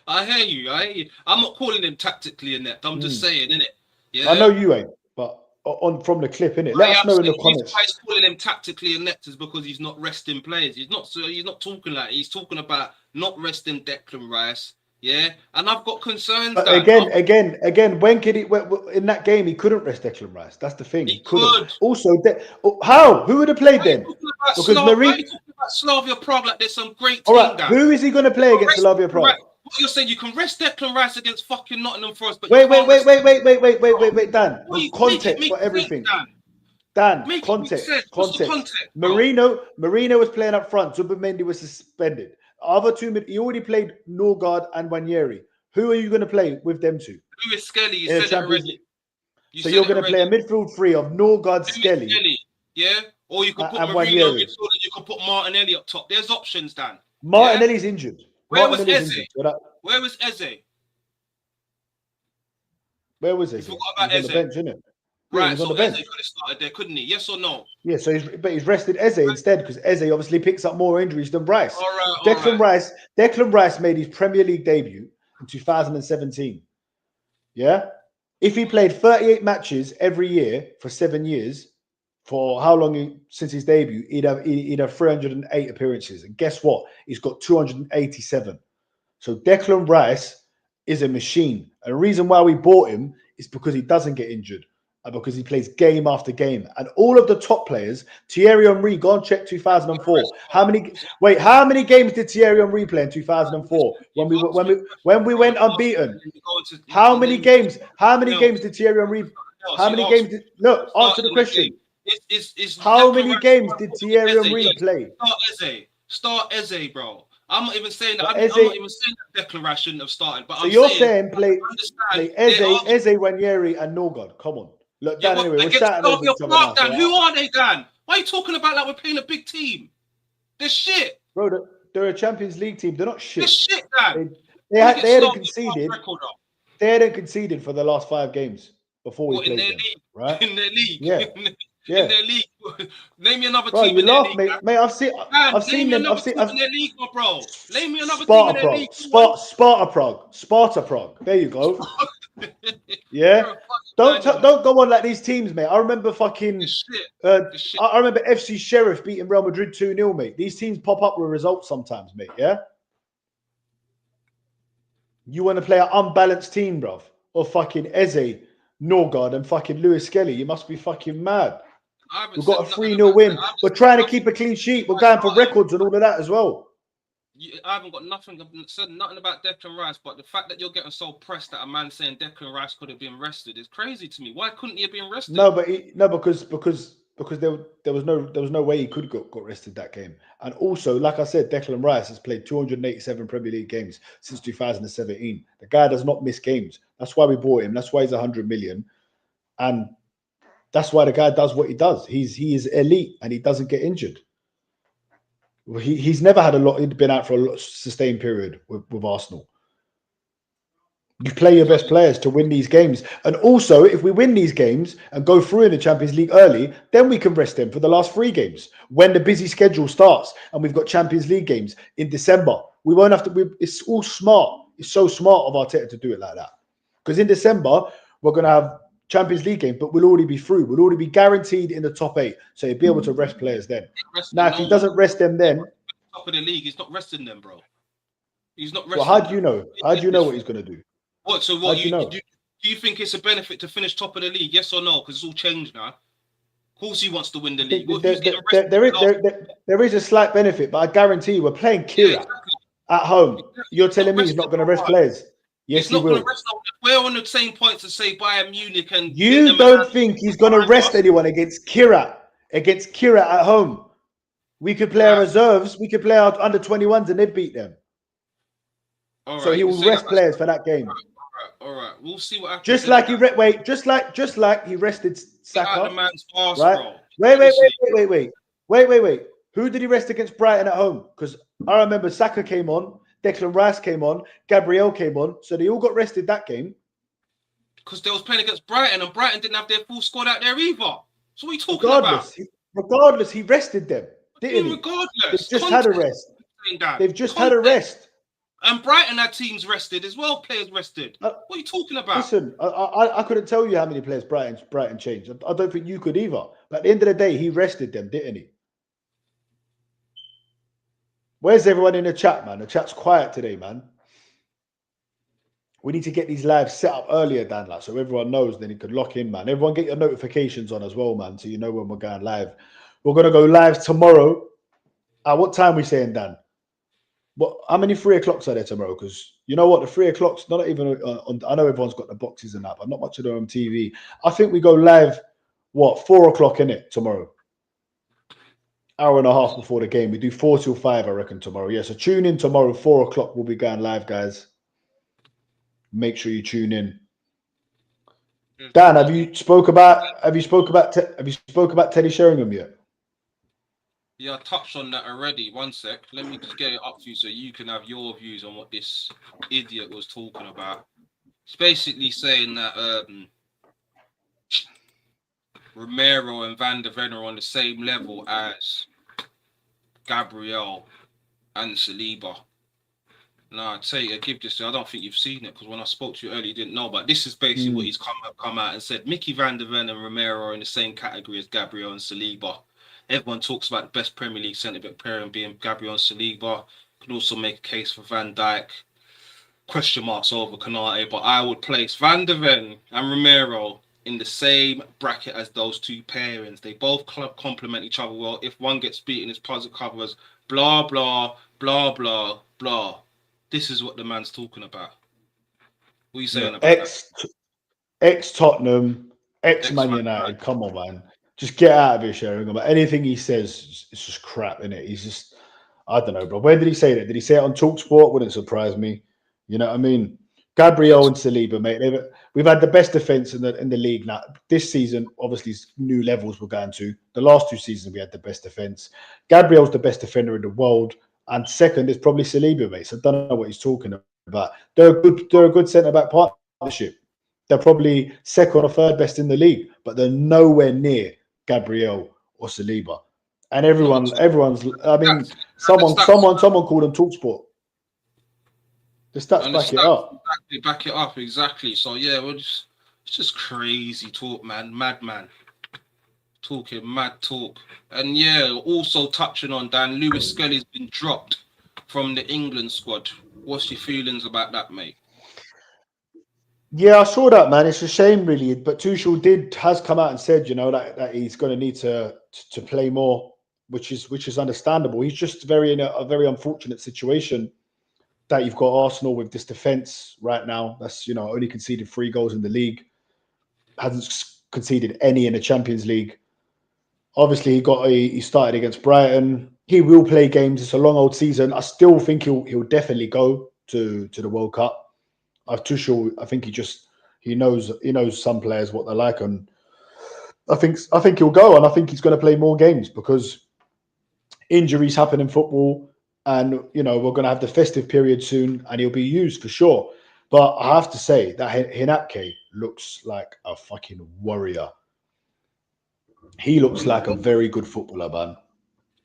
I hear you. I'm not calling him tactically inept. I'm just saying, innit? Yeah. I know you ain't, but on from the clip, innit? Let us know in the comments. Why he's calling him tactically inept is because he's not resting players. He's not talking like he's talking about not resting Declan Rice. Yeah, and I've got concerns. But again, when could he? In that game, he couldn't rest Declan Rice. That's the thing. He couldn't. Could. Also, how? Who would have played then? Because Why are you talking about Slavia Prague like there's some great team. All right, who is he going to play against Slavia Prague? Right. What you're saying, you can rest Declan Rice against fucking Nottingham Forest, but wait, Dan. Context for everything. Dan, context. Marino was playing up front. Zubimendi was suspended. Other two, he already played Norgard and Wanyeri. Who are you going to play with them two? Who is Skelly? You said it already. So you're going to play a midfield three of Norgard, Skelly. Yeah? Or you could put Marino midfield and you could put Martinelli up top. There's options, Dan. Martinelli's injured. Where was Eze? Where was Eze? Where was Eze? You forgot about Eze. On the bench, isn't it? Right, so Eze could have started there, couldn't he? Yes or no? Yeah, so he's rested Eze instead because Eze obviously picks up more injuries than Rice. All right, Declan Rice made his Premier League debut in 2017. Yeah? If he played 38 matches every year for 7 years, for how long since his debut, he'd have 308 appearances. And guess what? He's got 287. So Declan Rice is a machine. And the reason why we bought him is because he doesn't get injured. And because he plays game after game. And all of the top players, Thierry Henry, go and check 2004. How many games did Thierry Henry play in 2004 when we went unbeaten? How many games did Thierry Henry? How many games did answer the question? How many games did Thierry Henry play? Start Eze, bro. I'm not even saying that. I'm not even saying that Declan Rice shouldn't have started. But so you're saying play Eze, Wanyeri, and Norgard. Come on. Look, Dan, anyway, we're shouting over each other now. Who are they, Dan? Why are you talking about like we're playing a big team? They're shit. Bro, they're a Champions League team. They're not shit. They're shit, Dan. They hadn't conceded. They hadn't conceded for the last 5 games before we played them. Right? In their league. Yeah. In their league. Name me another bro, team you in laugh, their league. Mate, I've seen them. I've seen in their league, bro. Name me another team in their league. Sparta Prague. There you go. Yeah. Don't go on like these teams, mate. I remember fucking. I remember FC Sheriff beating Real Madrid 2-0, mate. These teams pop up with results sometimes, mate. Yeah. You want to play an unbalanced team, bruv, of fucking Eze, Norgard, and fucking Lewis Skelly? You must be fucking mad. We've got a 3-0 win. We're trying to keep a clean sheet. We're going for records and all of that as well. I haven't got nothing. Said nothing about Declan Rice, but the fact that you're getting so pressed that a man saying Declan Rice could have been rested is crazy to me. Why couldn't he have been rested? No, because there was no way he could got rested that game. And also, like I said, Declan Rice has played 287 Premier League games since 2017. The guy does not miss games. That's why we bought him. That's why he's 100 million, and that's why the guy does what he does. He is elite and he doesn't get injured. He's never had he'd been out for a sustained period with Arsenal. You play your best players to win these games. And also, if we win these games and go through in the Champions League early, then we can rest them for the last 3 games. When the busy schedule starts and we've got Champions League games in December, we won't have to. It's all smart. It's so smart of Arteta to do it like that. Because in December, we're going to have Champions League game, but we'll already be through. We'll already be guaranteed in the top 8. So he'll be able to rest players then. Now, if he doesn't rest them then... Top of the league, he's not resting them, bro. He's not resting them. Well, how do you know? How do you know what he's going to do? What? So what? Do you think it's a benefit to finish top of the league? Yes or no? Because it's all changed now. Of course he wants to win the league. There is a slight benefit, but I guarantee you, we're playing Kira at home. You're telling me he's not going to rest players? Yes, he will. We're on the same points to say Bayern Munich and... You don't think he's going to rest anyone against Kira? Against Kira at home? We could play our reserves. We could play our under 21s and they'd beat them. So he will rest players for that game. All right. We'll see what happens. Just like he rested Saka. Right? Wait. Who did he rest against Brighton at home? Because I remember Saka came on, Declan Rice came on, Gabriel came on, so they all got rested that game. Because they was playing against Brighton, and Brighton didn't have their full squad out there either. So what are you talking about? Regardless, he rested them. didn't he? Regardless, They've just had a rest. They've just had a rest. And Brighton had teams rested as well. Players rested. What are you talking about? Listen, I couldn't tell you how many players Brighton changed. I don't think you could either. But at the end of the day, he rested them, didn't he? Where's everyone in the chat, man? The chat's quiet today, man. We need to get these lives set up earlier, Dan, like, so everyone knows. Then you could lock in, man. Everyone get your notifications on as well, man, so you know when we're going live. We're gonna go live tomorrow. At what time we saying, Dan? What? How many 3 o'clocks are there tomorrow? Because you know what, the 3 o'clocks not even on. I know everyone's got the boxes and that, but not much of them on TV. I think we go live. What, 4 o'clock in it tomorrow? Hour and a half before the game. We do 4 till 5, I reckon, tomorrow. Yeah, so tune in tomorrow, 4 o'clock. We'll be going live, guys. Make sure you tune in. Dan, have you spoke about Teddy Sheringham yet? Yeah, I touched on that already. One sec. Let me just get it up to you so you can have your views on what this idiot was talking about. It's basically saying that Romero and Van der Ven are on the same level as Gabriel and Saliba. No, I tell you, I give this. I don't think you've seen it because when I spoke to you earlier, you didn't know. But this is basically what he's come out and said. Mickey Van der Ven and Romero are in the same category as Gabriel and Saliba. Everyone talks about the best Premier League centre-back pairing being Gabriel and Saliba. Can also make a case for Van Dijk. Question marks over Konate, but I would place Van der Ven and Romero in the same bracket as those two pairings. They both complement each other well. If one gets beaten, it's puzzle covers. Blah, blah, blah, blah, blah. This is what the man's talking about. What are you saying about that? Ex-Tottenham, ex-Man United. Come on, man. Just get out of here, Sheringham. But anything he says, it's just crap, isn't it? He's just, I don't know, bro. Where did he say that? Did he say it on TalkSport? Wouldn't surprise me. You know what I mean? Gabriel and Saliba, mate. We've had the best defense in the league now. This season, obviously, new levels we're going to. The last 2 seasons, we had the best defense. Gabriel's the best defender in the world. And second is probably Saliba, mate. So I don't know what he's talking about. They're a good centre-back partnership. They're probably second or third best in the league, but they're nowhere near Gabriel or Saliba. And everyone's. I mean, someone called them TalkSport. The stats back it up. Exactly, back it up exactly. So yeah, it's just crazy talk, man. Madman. Talking mad talk. And yeah, also touching on Dan, Lewis Skelly's been dropped from the England squad. What's your feelings about that, mate? Yeah, I saw that, man. It's a shame, really. But Tuchel has come out and said, you know, that he's going to need to play more, which is understandable. He's just in a very unfortunate situation that you've got Arsenal with this defense right now. That's, you know, only conceded 3 goals in the league, hasn't conceded any in the Champions League. Obviously, he started against Brighton. He will play games. It's a long old season. I still think he'll definitely go to the World Cup. Tuchel, I think he knows some players what they're like, and I think he'll go, and I think he's going to play more games because injuries happen in football, and you know we're going to have the festive period soon, and he'll be used for sure. But I have to say that Hinatke looks like a fucking warrior. He looks like a very good footballer, man.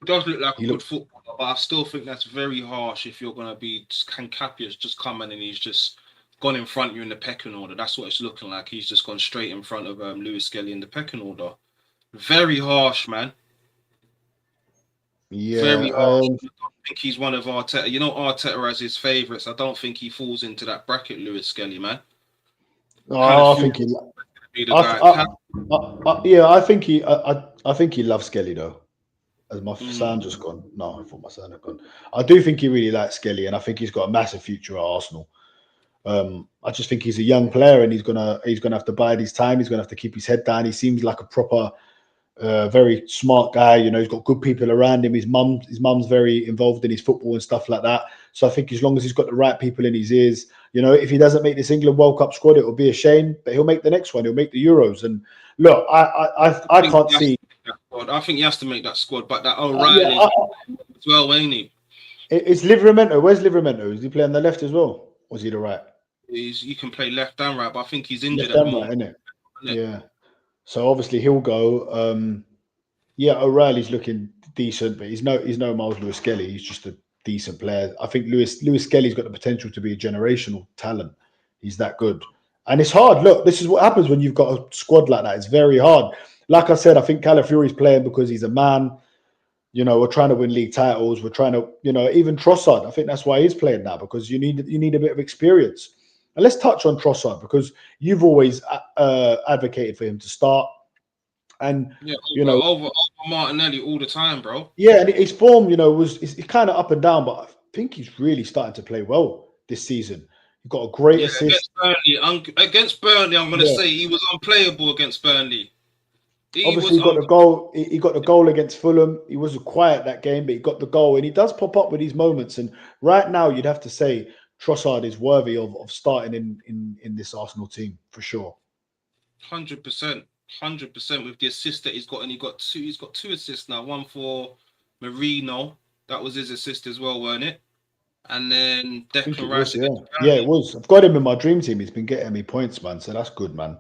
He does look like a good footballer, but I still think that's very harsh if you're going to be Kankapia's just coming and he's just gone in front of you in the pecking order. That's what it's looking like. He's just gone straight in front of Lewis Skelly in the pecking order. Very harsh, man. Yeah, very harsh. I don't think he's one of Arteta. You know, Arteta has his favourites. I don't think he falls into that bracket, Lewis Skelly, man. I think he. I think he loves Skelly though. Has my sound just gone? No, I thought my sound had gone. I do think he really likes Skelly, and I think he's got a massive future at Arsenal. I just think he's a young player, and he's gonna have to bide his time. He's gonna have to keep his head down. He seems like a proper, very smart guy. You know, he's got good people around him. His mum's very involved in his football and stuff like that. So I think as long as he's got the right people in his ears, you know, if he doesn't make this England World Cup squad, it will be a shame. But he'll make the next one. He'll make the Euros. And look, I can't see. I think he has to make that squad, but that O'Reilly as well, ain't he? It's Livramento. Where's Livramento? Is he playing on the left as well? Or is he the right? He can play left and right, but I think he's injured at the moment. Right, isn't it? Yeah. So obviously he'll go. Yeah, O'Reilly's looking decent, but he's no Miles Lewis Skelly. He's just a decent player. I think Lewis Skelly's got the potential to be a generational talent. He's that good. And it's hard. Look, this is what happens when you've got a squad like that. It's very hard. Like I said, I think Calafiori's playing because he's a man. You know, we're trying to win league titles. We're trying to, even Trossard. I think that's why he's playing now, because you need a bit of experience. And let's touch on Trossard, because you've always advocated for him to start. And Yeah, you know, over Martinelli all the time, bro. yeah, and his form, was kind of up and down, but I think he's really starting to play well this season. He got a great Yeah, assist. against Burnley, I'm gonna Yeah. say he was unplayable against Burnley. Obviously, he got the goal. He got the goal against Fulham. He was quiet that game, but he got the goal, and he does pop up with these moments. And right now, you'd have to say Trossard is worthy of starting in this Arsenal team for sure. 100%, 100% with the assist that he's got, and he's got two assists now. One for Marino, that was his assist as well, weren't it? And then Declan Rice. Yeah, it was. I've got him in my dream team. He's been getting me points, man. So that's good, man.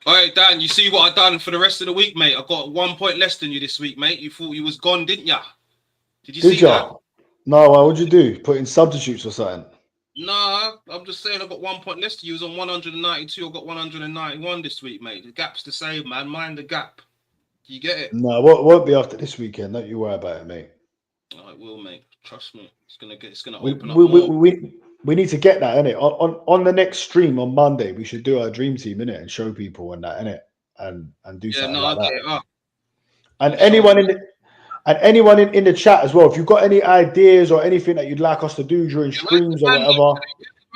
All right, Dan, you see what I've done for the rest of the week, mate? I got 1 point less than you this week, mate. You thought you was gone, didn't ya? Did you see that? No, what'd you do? Put in substitutes or something? Nah, I'm just saying I got 1 point less to you. You was on 192. I got 191 this week, mate. The gap's the same, man. Mind the gap. You get it? No, won't be after this weekend. Don't you worry about it, mate. Oh, it will, mate. Trust me. It's gonna open up more. We need to get that, innit? On the next stream on Monday, we should do our dream team, innit, and show people and that, innit, and do something like that. And anyone in the chat as well, if you've got any ideas or anything that you'd like us to do during streams or whatever.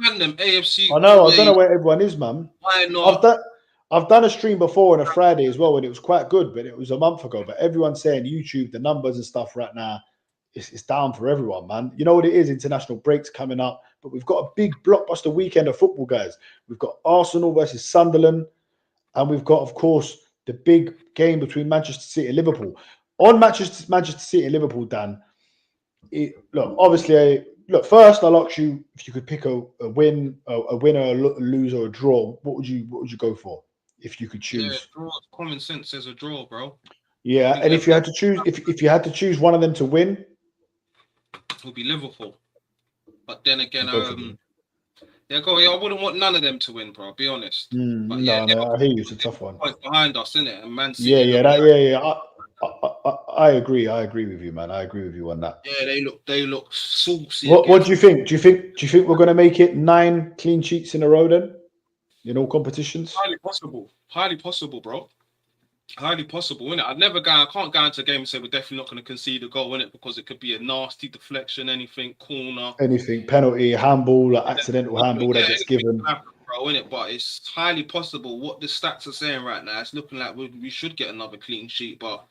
Random AFC. I know. I don't know where everyone is, man. Why not? I've done a stream before on a Friday as well, and it was quite good, but it was a month ago. But everyone's saying YouTube, the numbers and stuff right now, it's down for everyone, man. You know what it is? International breaks coming up, but we've got a big blockbuster weekend of football, guys. We've got Arsenal versus Sunderland, and we've got, of course, the big game between Manchester City and Liverpool. On Manchester City and Liverpool, Dan, first I'll ask you if you could pick a winner, a loser, or a draw. What would you go for if you could choose? Yeah, draw. Common sense says a draw, bro. Yeah, and if you had to choose, if you had to choose one of them to win, it would be Liverpool. But then again, I wouldn't want none of them to win, bro. I'll be honest. No, I hear you. It's a tough one. Behind us, isn't it? And Man City. Yeah. I agree. I agree with you, man. I agree with you on that. Yeah, they look saucy. What do you think? Do you think we're going to make it 9 clean sheets in a row then, in all competitions? Highly possible, bro. Highly possible, innit? I can't go into a game and say we're definitely not going to concede a goal, innit? Because it could be a nasty deflection, anything, corner, anything, penalty, handball, accidental handball that gets given. Bro, innit? But it's highly possible. What the stats are saying right now, it's looking like we should get another clean sheet. But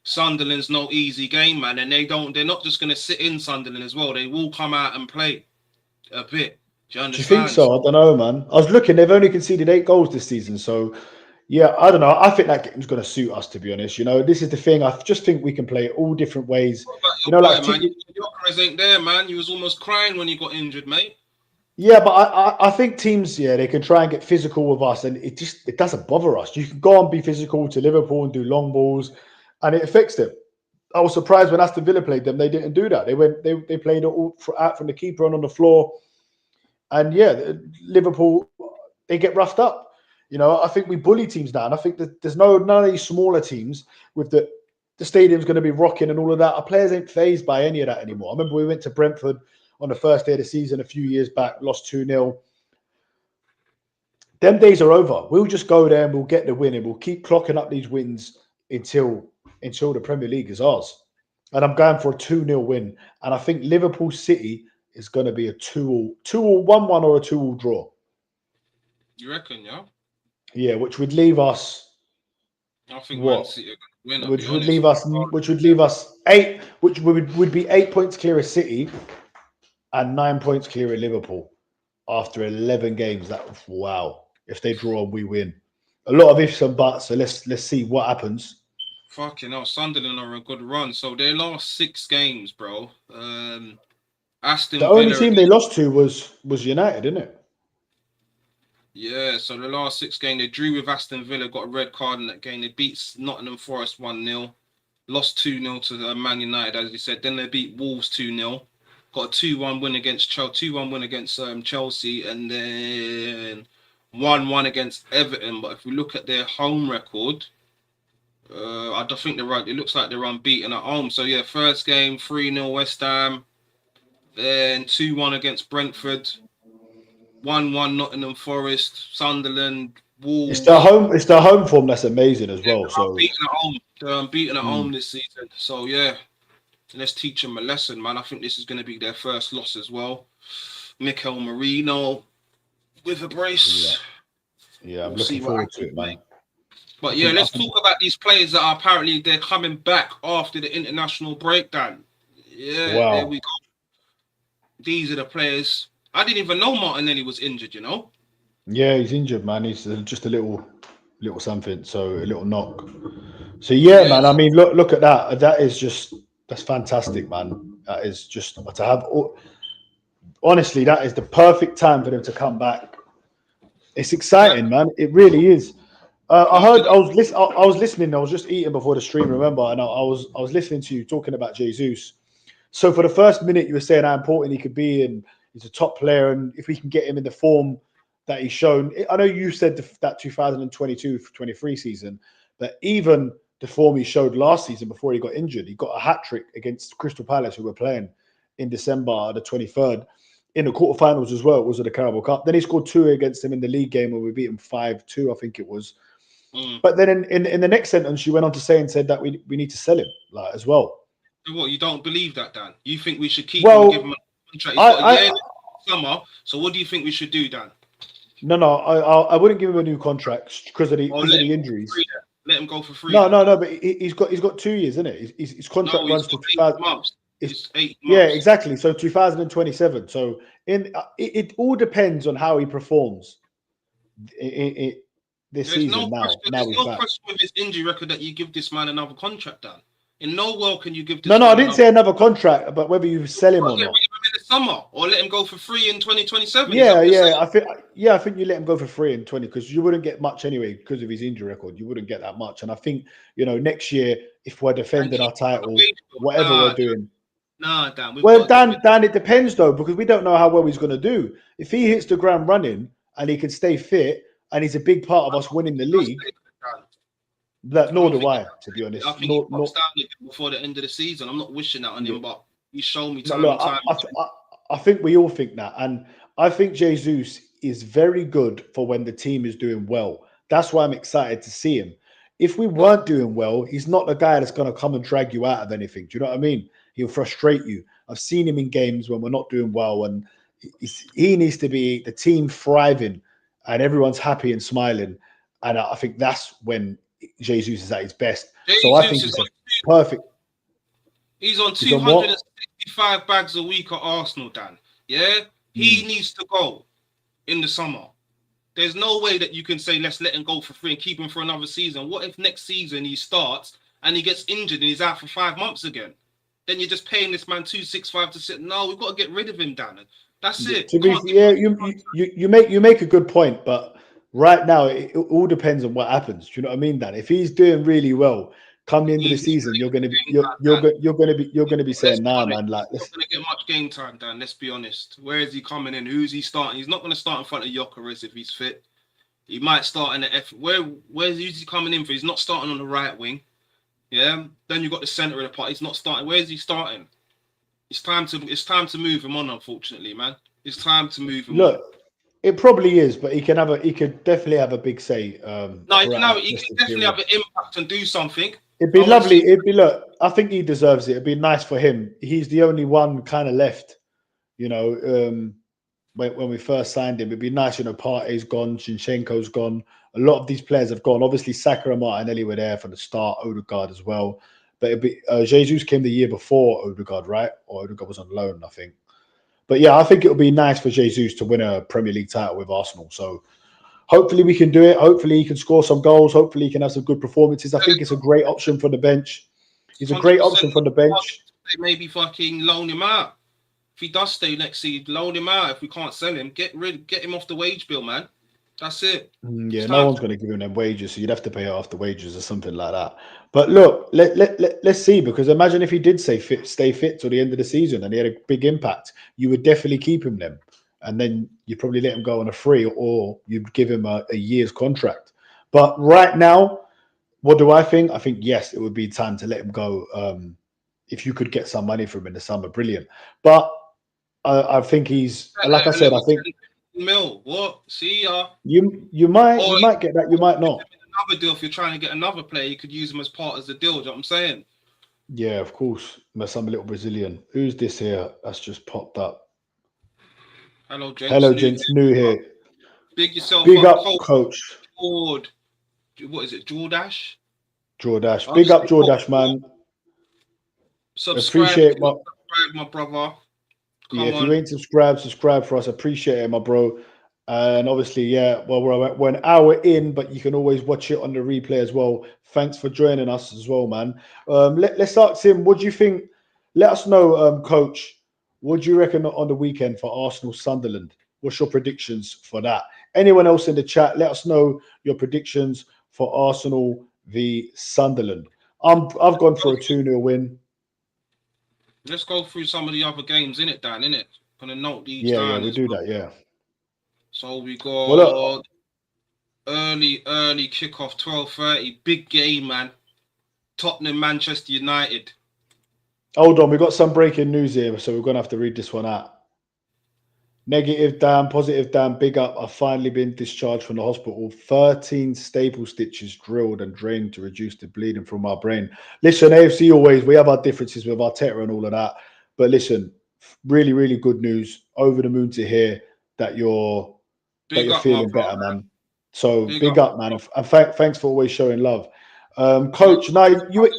Sunderland's no easy game, man, and they're not just going to sit in Sunderland as well. They will come out and play a bit. Do you understand? Do you think so? I don't know, man. I was looking; they've only conceded 8 goals this season, so. Yeah, I don't know. I think that game's going to suit us, to be honest. This is the thing. I just think we can play it all different ways. Your ain't there, man. You was almost crying when you got injured, mate. Yeah, but I think teams, they can try and get physical with us, and it doesn't bother us. You can go and be physical to Liverpool and do long balls, and it affects them. I was surprised when Aston Villa played them; they didn't do that. They played it all out from the keeper and on the floor, and Liverpool, they get roughed up. I think we bully teams down. I think that there's none of these smaller teams with the stadium's going to be rocking and all of that. Our players ain't phased by any of that anymore. I remember we went to Brentford on the first day of the season a few years back, lost 2-0. Them days are over. We'll just go there and we'll get the win and we'll keep clocking up these wins until the Premier League is ours. And I'm going for a 2-0 win. And I think Liverpool City is going to be a 2-1-1 or a 2-2 draw. You reckon, yeah? Yeah, which would leave us. I think Man City win. Which would leave us 8, which would be 8 points clear of City, and 9 points clear of Liverpool after 11 games. Wow! If they draw, we win. A lot of ifs and buts. So let's see what happens. Fucking hell, Sunderland are a good run. So their last 6 games, bro. Aston Villa. The only team they lost to was United, isn't it? Yeah, so the last 6 games, they drew with Aston Villa, got a red card in that game. They beat Nottingham Forest 1-0. lost 2-0 to Man United, as you said. Then they beat Wolves 2-0. Got a 2-1 win against Chelsea, 2-1 win against Chelsea, and then 1-1 against Everton. But if we look at their home record, I don't think they're right. It looks like they're unbeaten at home. So yeah, first game 3-0 West Ham, then 2-1 against Brentford, 1-1 Nottingham Forest, Sunderland, Wolves. It's their home form that's amazing as well. So unbeaten at home. They're unbeaten at home this season. So yeah, let's teach them a lesson, man. I think this is going to be their first loss as well. Mikel Merino with a brace. Yeah, I'm looking forward to it, man. But yeah, let's talk about these players that are apparently they're coming back after the international breakdown. Yeah, Wow. There we go. These are the players. I didn't even know Martinelli was injured, you know? Yeah, he's injured, man. He's just a little something, so a little knock. So yeah, man. I mean, look at that. That's fantastic, man. That is just to have. Honestly, that is the perfect time for them to come back. It's exciting, man. It really is. I was listening. I was just eating before the stream, remember? And I was listening to you talking about Jesus. So for the first minute, you were saying how important he could be, and he's a top player, and if we can get him in the form that he's shown. I know you said that 2022-23 season, but even the form he showed last season before he got injured, he got a hat-trick against Crystal Palace, who were playing in December the 23rd, in the quarterfinals as well. It was at the Carabao Cup. Then he scored 2 against them in the league game when we beat him 5-2, I think it was. But then in the next sentence, you went on to say and said that we need to sell him as well. What, you don't believe that, Dan? You think we should keep him and give him a contract? He's got a year in the summer. So what do you think we should do, Dan? No, I wouldn't give him a new contract because of the injuries. Let him go for free. No, but he's got 2 years, isn't it? His contract runs to 2000 months. It's 8 months. Yeah, exactly. So 2027. So it all depends on how he performs this season. There's no question with his injury record that you give this man another contract, Dan. In no world can you give this. No, I didn't say another contract, but whether you sell him or not. Get rid of him in the summer, or let him go for free in 2027. I think you let him go for free in 20 because you wouldn't get much anyway because of his injury record. You wouldn't get that much, and I think next year if we're defending our title, whatever we're doing. Nah, Dan. Dan, it depends though because we don't know how well he's going to do. If he hits the ground running and he can stay fit and he's a big part of us winning the league. Nor do I, to be honest. I think he pops down before the end of the season. I'm not wishing that on him, but he's shown me time and time. I think we all think that. And I think Jesus is very good for when the team is doing well. That's why I'm excited to see him. If we weren't doing well, he's not the guy that's going to come and drag you out of anything. Do you know what I mean? He'll frustrate you. I've seen him in games when we're not doing well, and he needs to be the team thriving and everyone's happy and smiling. And I think that's when Jesus is at his best. So I think he's perfect. He's on 265 bags a week at Arsenal, Dan. Yeah? He needs to go in the summer. There's no way that you can say, let's let him go for free and keep him for another season. What if next season he starts and he gets injured and he's out for 5 months again? Then you're just paying this man 265 to sit. No, we've got to get rid of him, Dan. That's it. You make a good point, but right now it all depends on what happens. Do you know what I mean, Dan? If he's doing really well coming into the season, you're gonna be saying, nah, man, like he's not gonna get much game time, Dan. Let's be honest. Where is he coming in? Who's he starting? He's not gonna start in front of Gyökeres if he's fit. He might start in the F. Where's he coming in for? He's not starting on the right wing. Yeah. Then you've got the centre of the park. He's not starting. Where's he starting? It's time to move him on, unfortunately, man. It's time to move him on. It probably is, but he could definitely have a big say. He can definitely have an impact and do something. It'd be lovely. I think he deserves it. It'd be nice for him. He's the only one kind of left, when we first signed him. It'd be nice, Partey's gone, Zinchenko's gone. A lot of these players have gone. Obviously, Saka and Martinelli were there from the start, Odegaard as well. But Jesus came the year before Odegaard, right? Or Odegaard was on loan, I think. But yeah, I think it would be nice for Jesus to win a Premier League title with Arsenal. So hopefully we can do it. Hopefully he can score some goals. Hopefully he can have some good performances. I think it's a great option for the bench. He's a great option for the bench. Maybe fucking loan him out. If he does stay next season, loan him out. If we can't sell him, get him off the wage bill, man. That's it. Yeah, It's no time one's going to give him them wages, so you'd have to pay after wages or something like that. But look, let's see, because imagine if he did stay fit till the end of the season and he had a big impact, you would definitely keep him then. And then you'd probably let him go on a free, or you'd give him a year's contract. But right now, what do I think? I think, yes, it would be time to let him go. If you could get some money from him in the summer, brilliant. But I think he's, like I a said, I little think 10 mil. What? See ya. you Or might get that, you might not. another deal if you're trying to get another player, you could use him as part of the deal. Do you know what I'm saying? Yeah, of course. Some little Brazilian. Who's this here? That's just popped up. Hello, gents. Hello, gents. New here. Big yourself Big up, up, coach. Jord. What is it? Jordash? Jordash. Big up, Jordash, man. Subscribe, Appreciate my brother. Yeah, Come if you on. ain't subscribe for us. Appreciate it, my bro. And obviously, yeah, well, we're an hour in, but you can always watch it on the replay as well. Thanks for joining us as well, man. Let's ask him, what do you think? Let us know, coach. What do you reckon on the weekend for Arsenal Sunderland? What's your predictions for that? Anyone else in the chat, let us know your predictions for Arsenal v Sunderland. I've gone for a 2-0 win. Let's go through some of the other games, innit, Dan, innit? Gonna note these Yeah, down. we as do well. that, yeah. So we got Well, look, early kickoff, 12:30. Big game, man. Tottenham, Manchester United. hold on, we got some breaking news here, so we're going to have to read this one out. Negative Dan, positive Dan, big up. I've finally been discharged from the hospital. 13 staple stitches drilled and drained to reduce the bleeding from my brain. Listen, AFC always, we have our differences with Arteta and all of that. But listen, really, really good news. Over the moon to hear that you're feeling better, man. So big up, man. And thanks for always showing love. Coach, now you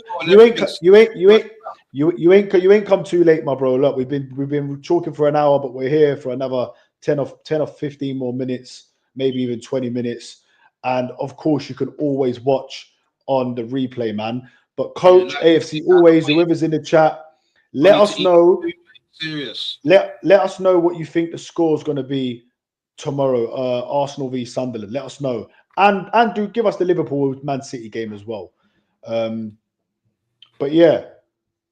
ain't come too late, my bro. Look, we've been talking for an hour, but we're here for another 10 or 15 more minutes, maybe even 20 minutes. And of course, you can always watch on the replay, man. But coach, AFC always, whoever's in the chat, let us know. Serious. Let us know what you think the score is going to be tomorrow. Arsenal v Sunderland. Let us know. And do give us the Liverpool Man City game as well. But yeah,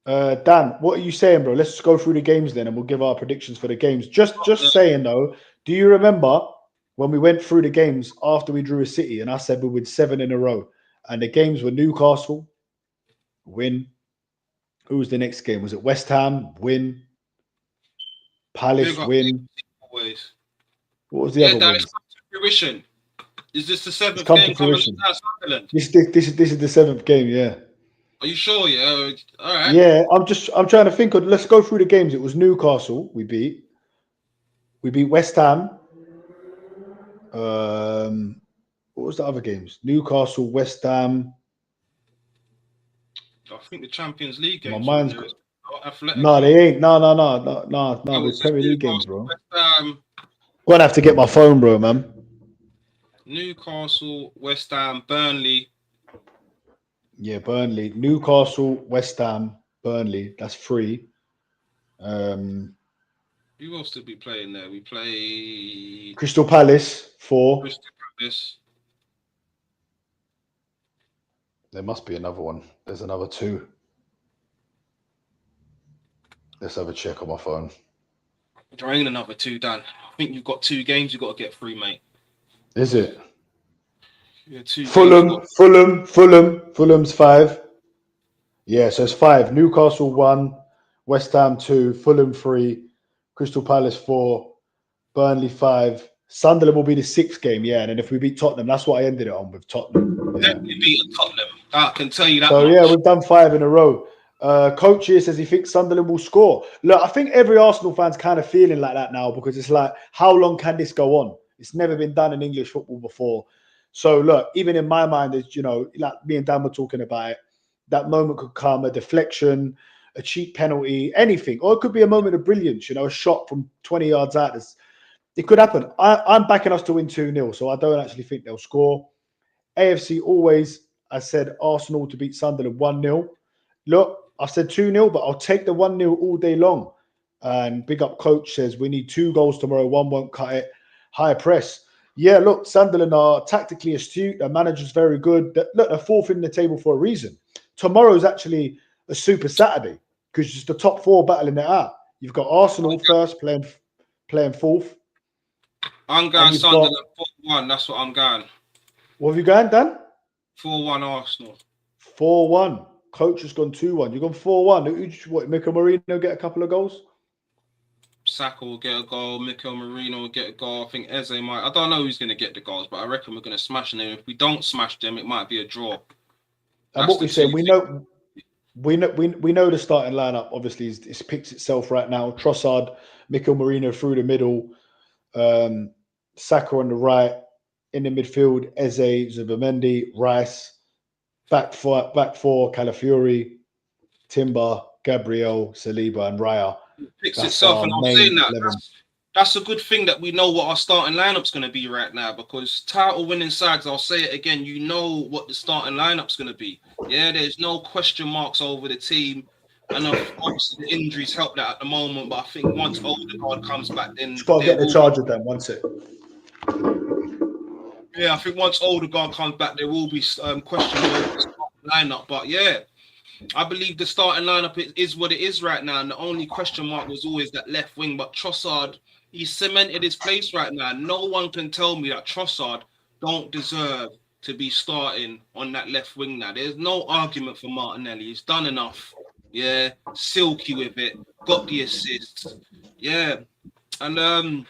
Dan, what are you saying, bro? Let's go through the games then, and we'll give our predictions for the games. Just saying though, do you remember when we went through the games after we drew a City, and I said we would 7 in a row, and the games were Newcastle, win. Who was the next game? Was it West Ham, win? Palace, win. Always. What was the other win? Fruition. Is this the 7th game coming to Sunderland? This is the 7th game, yeah. Are you sure? Yeah. All right. Yeah, I'm trying to think of. Let's go through the games. It was Newcastle. We beat West Ham. What was the other games? Newcastle, West Ham. I think the Champions League games. My mind's Athletic. No, they ain't. No. With Premier League games, bro. Gonna have to get my phone, bro, man. Newcastle, West Ham, Burnley. Yeah, Burnley, Newcastle, West Ham, Burnley. That's 3. Who else did we play in there? We play Crystal Palace, 4. Crystal Palace. There must be another one. There's another 2. Let's have a check on my phone. There ain't another 2, Dan. I think you've got 2 games. You've got to get 3, mate. Is it? Yeah, 2 Fulham's 5. Yeah, so it's 5. Newcastle 1, West Ham 2, Fulham 3, Crystal Palace 4, Burnley 5. Sunderland will be the 6th game, yeah. And then if we beat Tottenham, that's what I ended it on with Tottenham. Yeah. Definitely beating Tottenham. I can tell you that. So much. yeah, we've done 5 in a row. Coach here says he thinks Sunderland will score. Look, I think every Arsenal fan's kind of feeling like that now, because it's like, how long can this go on? It's never been done in English football before. So look, even in my mind, it's, like me and Dan were talking about it, that moment could come, a deflection, a cheap penalty, anything. Or it could be a moment of brilliance, a shot from 20 yards out. It could happen. I'm backing us to win 2-0, so I don't actually think they'll score. AFC always, I said Arsenal to beat Sunderland 1-0. Look, I said 2-0, but I'll take the 1-0 all day long. And big up coach says we need 2 goals tomorrow. 1 won't cut it. High press. Yeah, look, Sunderland are tactically astute. Their manager's very good. Look, they're fourth in the table for a reason. Tomorrow's actually a super Saturday because it's the top four battling it out. You've got Arsenal first playing fourth. I'm going Sunderland 4-1. That's what I'm going. What have you going, Dan? 4-1 Arsenal. 4-1. Coach has gone 2-1. You've gone 4-1. What, Mikel Marino get a couple of goals? Saka will get a goal. Mikel Marino will get a goal. I think Eze might. I don't know who's going to get the goals, but I reckon we're going to smash them. If we don't smash them, it might be a draw. And what we say, we know the starting lineup. Obviously, it picks itself right now. Trossard, Mikel Marino through the middle, Saka on the right, in the midfield, Eze, Zubimendi, Rice, back four, Calafiori, Timber, Gabriel, Saliba, and Raya. Picks itself, and I'm saying that's a good thing that we know what our starting lineup's going to be right now, because title winning sides, I'll say it again, you know what the starting lineup's going to be. Yeah, there's no question marks over the team. I know obviously the injuries help that at the moment, but I think once Odegaard comes back, then it's got to get the charger then once it. Yeah, I think once Odegaard comes back, there will be questions over the starting lineup. But yeah, I believe the starting lineup is what it is right now, and the only question mark was always that left wing. But Trossard, he's cemented his place right now. No one can tell me that Trossard don't deserve to be starting on that left wing now. There's no argument for Martinelli. He's done enough. Yeah, silky with it. Got the assists. Yeah, and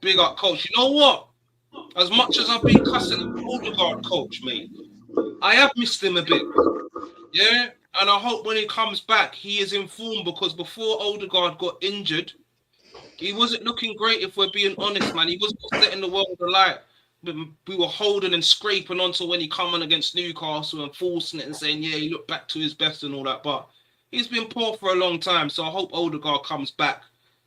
big up, coach. You know what? As much as I've been cussing Odegaard, coach, mate, I have missed him a bit. Yeah, and I hope when he comes back, he is informed, because before Odegaard got injured, he wasn't looking great, if we're being honest, man. He wasn't setting the world alight. We were holding and scraping onto when he come on against Newcastle and forcing it and saying, yeah, he looked back to his best and all that. But he's been poor for a long time. So I hope Odegaard comes back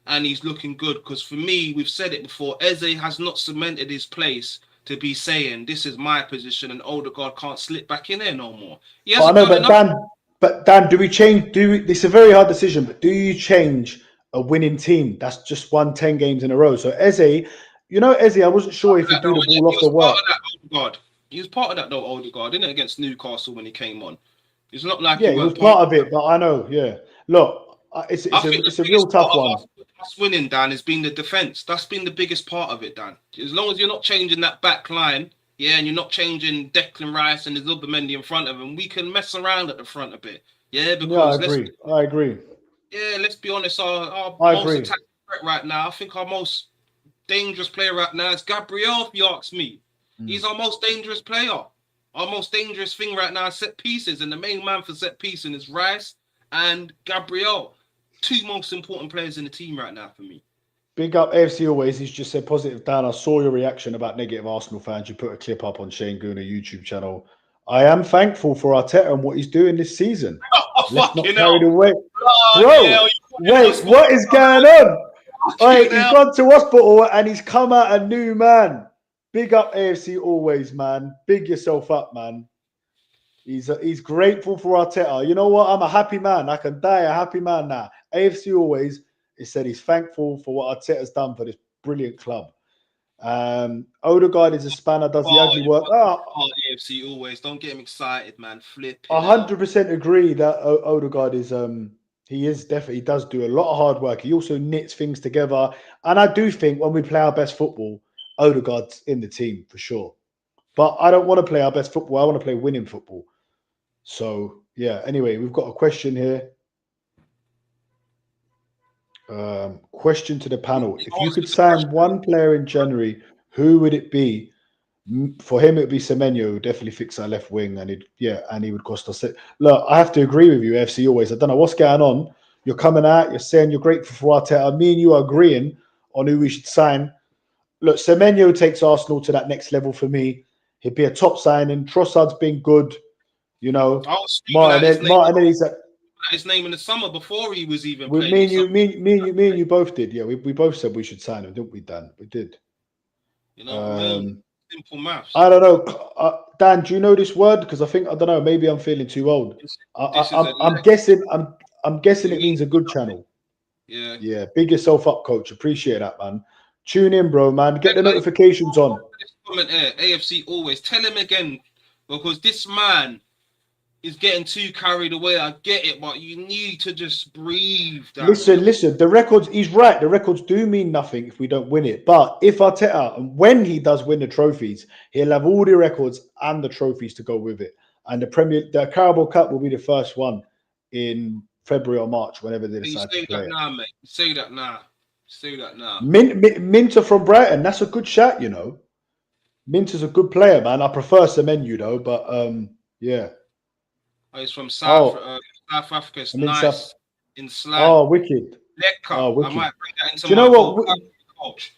and he's looking good. Because for me, we've said it before, Eze has not cemented his place to be saying, this is my position, and Odegaard can't slip back in there no more. I know, but Dan, do we change? It's a very hard decision, but do you change a winning team that's just won 10 games in a row? So Eze, Eze, I wasn't sure if he'd do the ball off the work. He was part of that though, Odegaard, didn't it, against Newcastle when he came on? It's not like he was part of it, but I know, yeah. Look, it's a real tough one. Us winning, Dan, has been the defense. That's been the biggest part of it, Dan. As long as you're not changing that back line, yeah, and you're not changing Declan Rice and Zubimendi in front of him, we can mess around at the front a bit. Yeah, because I agree. Yeah, let's be honest. Our most attacking threat right now, I think our most dangerous player right now is Gabriel, if you ask me. He's our most dangerous player. Our most dangerous thing right now is set pieces, and the main man for set piecing is Rice and Gabriel. Two most important players in the team right now for me. Big up AFC always. He's just said positive. Dan, I saw your reaction about negative Arsenal fans. You put a clip up on Shane Gooner YouTube channel. I am thankful for Arteta and what he's doing this season. Let's not carry the weight. Bro, wait, what is going on? Wait, he's gone to hospital and he's come out a new man. Big up AFC always, man. Big yourself up, man. He's grateful for Arteta. You know what? I'm a happy man. I can die a happy man now. AFC always, he said he's thankful for what Arteta's done for this brilliant club. Odegaard is a spanner, does the ugly work. AFC always. Don't get him excited, man. Flip. 100% agree that Odegaard is he does do a lot of hard work. He also knits things together. And I do think when we play our best football, Odegaard's in the team for sure. But I don't want to play our best football. I want to play winning football. So, yeah. Anyway, we've got a question here. Question to the panel. If you could sign one player in January, who would it be? For him, it would be Semenyo. Who definitely fix our left wing. And he would cost us it. Look, I have to agree with you, FC always. I don't know what's going on. You're coming out. You're saying you're grateful for Arteta. Me and you are agreeing on who we should sign. Look, Semenyo takes Arsenal to that next level for me. He'd be a top signing. Trossard's been good. Martinelli's his name in the summer before he was even playing. Me and you both did. Yeah, we both said we should sign him, didn't we, Dan? We did. Simple maths. I don't know. Dan, do you know this word? Because I don't know. Maybe I'm feeling too old. I'm guessing it means a good channel. Yeah. Yeah. Big yourself up, coach. Appreciate that, man. Tune in, bro, man. Get the notifications on. This comment here, AFC always. Tell him again, because this man is getting too carried away. I get it, but you need to just breathe. Listen. The records, he's right. The records do mean nothing if we don't win it. But if Arteta, and when he does win the trophies, he'll have all the records and the trophies to go with it. And the Carabao Cup will be the first one in February or March, whenever they decide to play it. Now, mate. Say that now. Say that now. Minter from Brighton, that's a good shot, you know. Minter's a good player, man. I prefer Semenyo though, but yeah. Oh, he's from South Africa. It's nice in slang. Oh, wicked. I might bring that into Do you know what?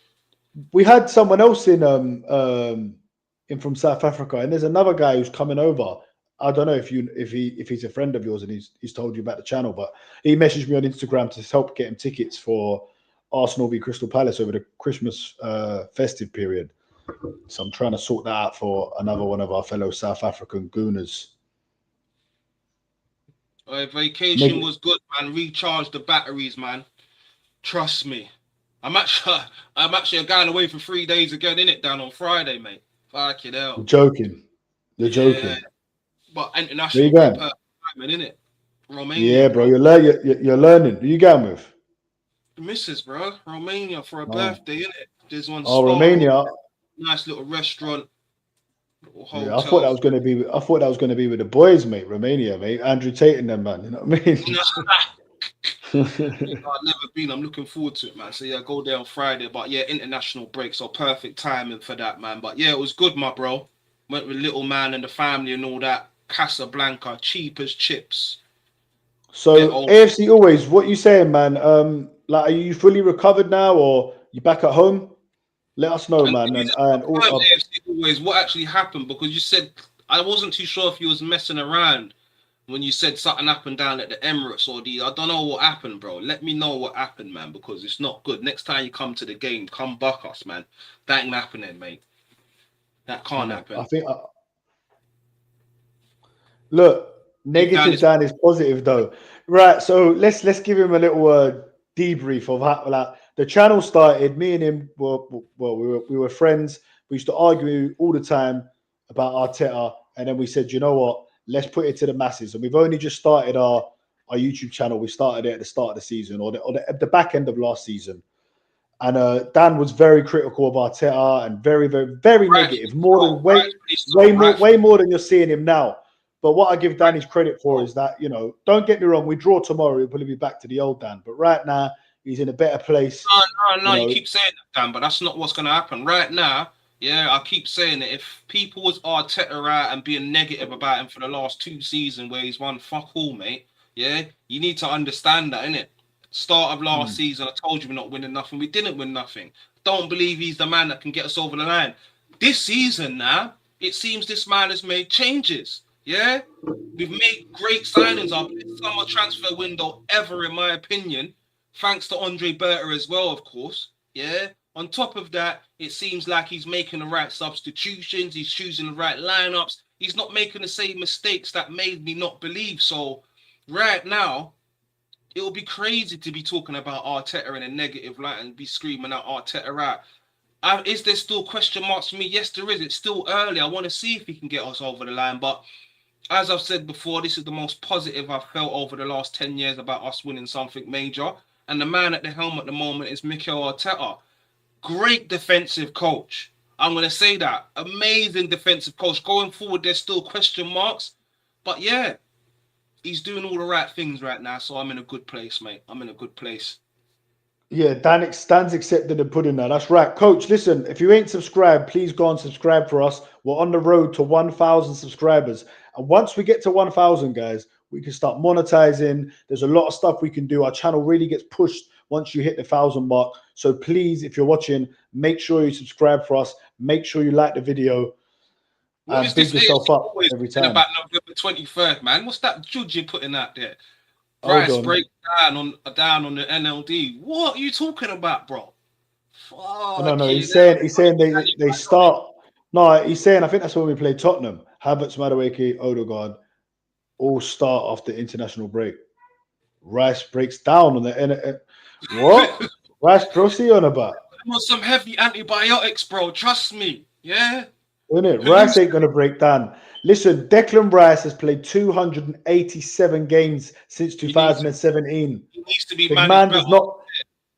We had someone else in from South Africa, and there's another guy who's coming over. I don't know if he's a friend of yours and he's told you about the channel, but he messaged me on Instagram to help get him tickets for Arsenal v Crystal Palace over the Christmas festive period. So I'm trying to sort that out for another one of our fellow South African gooners. Vacation was good, man. Recharge the batteries, man. Trust me. I'm actually going away for 3 days again, innit? Down on Friday, mate. Fuck it out. You're joking. But international, where you going? Innit? Romania. Yeah, bro. You're learning. Who you going with? Missus, bro. Romania for a birthday, innit? There's one. Oh, Romania. Nice little restaurant. Yeah, I thought that was going to be with the boys, mate. Romania, mate. Andrew Tate and them, man. You know what I mean? I've never been. I'm looking forward to it, man. So yeah, go there on Friday. But yeah, international break, so perfect timing for that, man. But yeah, it was good, my bro. Went with little man and the family and all that. Casablanca, cheap as chips. So AFC always. What you saying, man? Like, are you fully recovered now, or you back at home? Let us know, man. And AFC always, what actually happened? Because you said I wasn't too sure if you was messing around when you said something happened down at the Emirates or I don't know what happened, bro. Let me know what happened, man, because it's not good. Next time you come to the game, come buck us, man. That ain't happening, mate. That can't happen. I think. Look, negative Dan is positive though. Right. So let's give him a little debrief of how like the channel started. Me and him we were friends. We used to argue all the time about Arteta, and then we said, you know what? Let's put it to the masses. And we've only just started our YouTube channel. We started it at the start of the season, or the back end of last season. And Dan was very critical of Arteta and very, very, very negative. Way more than you're seeing him now. But what I give Dan his credit for is that, you know, don't get me wrong, we draw tomorrow, he'll probably be back to the old Dan. But right now, he's in a better place. No, you keep saying that, Dan, but that's not what's going to happen. Right now, yeah, I keep saying that if people was Arteta out and being negative about him for the last 2 seasons where he's won fuck all, mate, yeah, you need to understand that, innit? Start of last season, I told you we're not winning nothing. We didn't win nothing. Don't believe he's the man that can get us over the line. This season now, it seems this man has made changes. Yeah, we've made great signings. Our best summer transfer window ever, in my opinion. Thanks to Andre Berta as well, of course. Yeah. On top of that, it seems like he's making the right substitutions. He's choosing the right lineups. He's not making the same mistakes that made me not believe. So, right now, it will be crazy to be talking about Arteta in a negative light and be screaming out Arteta out. Is there still question marks for me? Yes, there is. It's still early. I want to see if he can get us over the line, but as I've said before, this is the most positive I've felt over the last 10 years about us winning something major. And the man at the helm at the moment is Mikel Arteta. Great defensive coach. I'm going to say that. Amazing defensive coach. Going forward, there's still question marks. But yeah, he's doing all the right things right now. So I'm in a good place, mate. I'm in a good place. Yeah, Dan's accepted the pudding now. That's right. Coach, listen, if you ain't subscribed, please go and subscribe for us. We're on the road to 1,000 subscribers. And once we get to 1,000, guys, we can start monetizing. There's a lot of stuff we can do. Our channel really gets pushed once you hit the 1,000 mark. So please, if you're watching, make sure you subscribe for us. Make sure you like the video. And big yourself up every time. About November 23rd, man. What's that judge you're putting out there? Price break down on the NLD. What are you talking about, bro? No. He's saying they start. No, he's saying I think that's when we play Tottenham. Havertz, Madueke, Odegaard all start after international break. Rice breaks down on the what? Rice, what's he on about? I'm on some heavy antibiotics, bro. Trust me. Yeah. Isn't it? Who Rice ain't going to break down. Listen, Declan Rice has played 287 games since he needs to, 2017. he needs to be The managed man better. does not.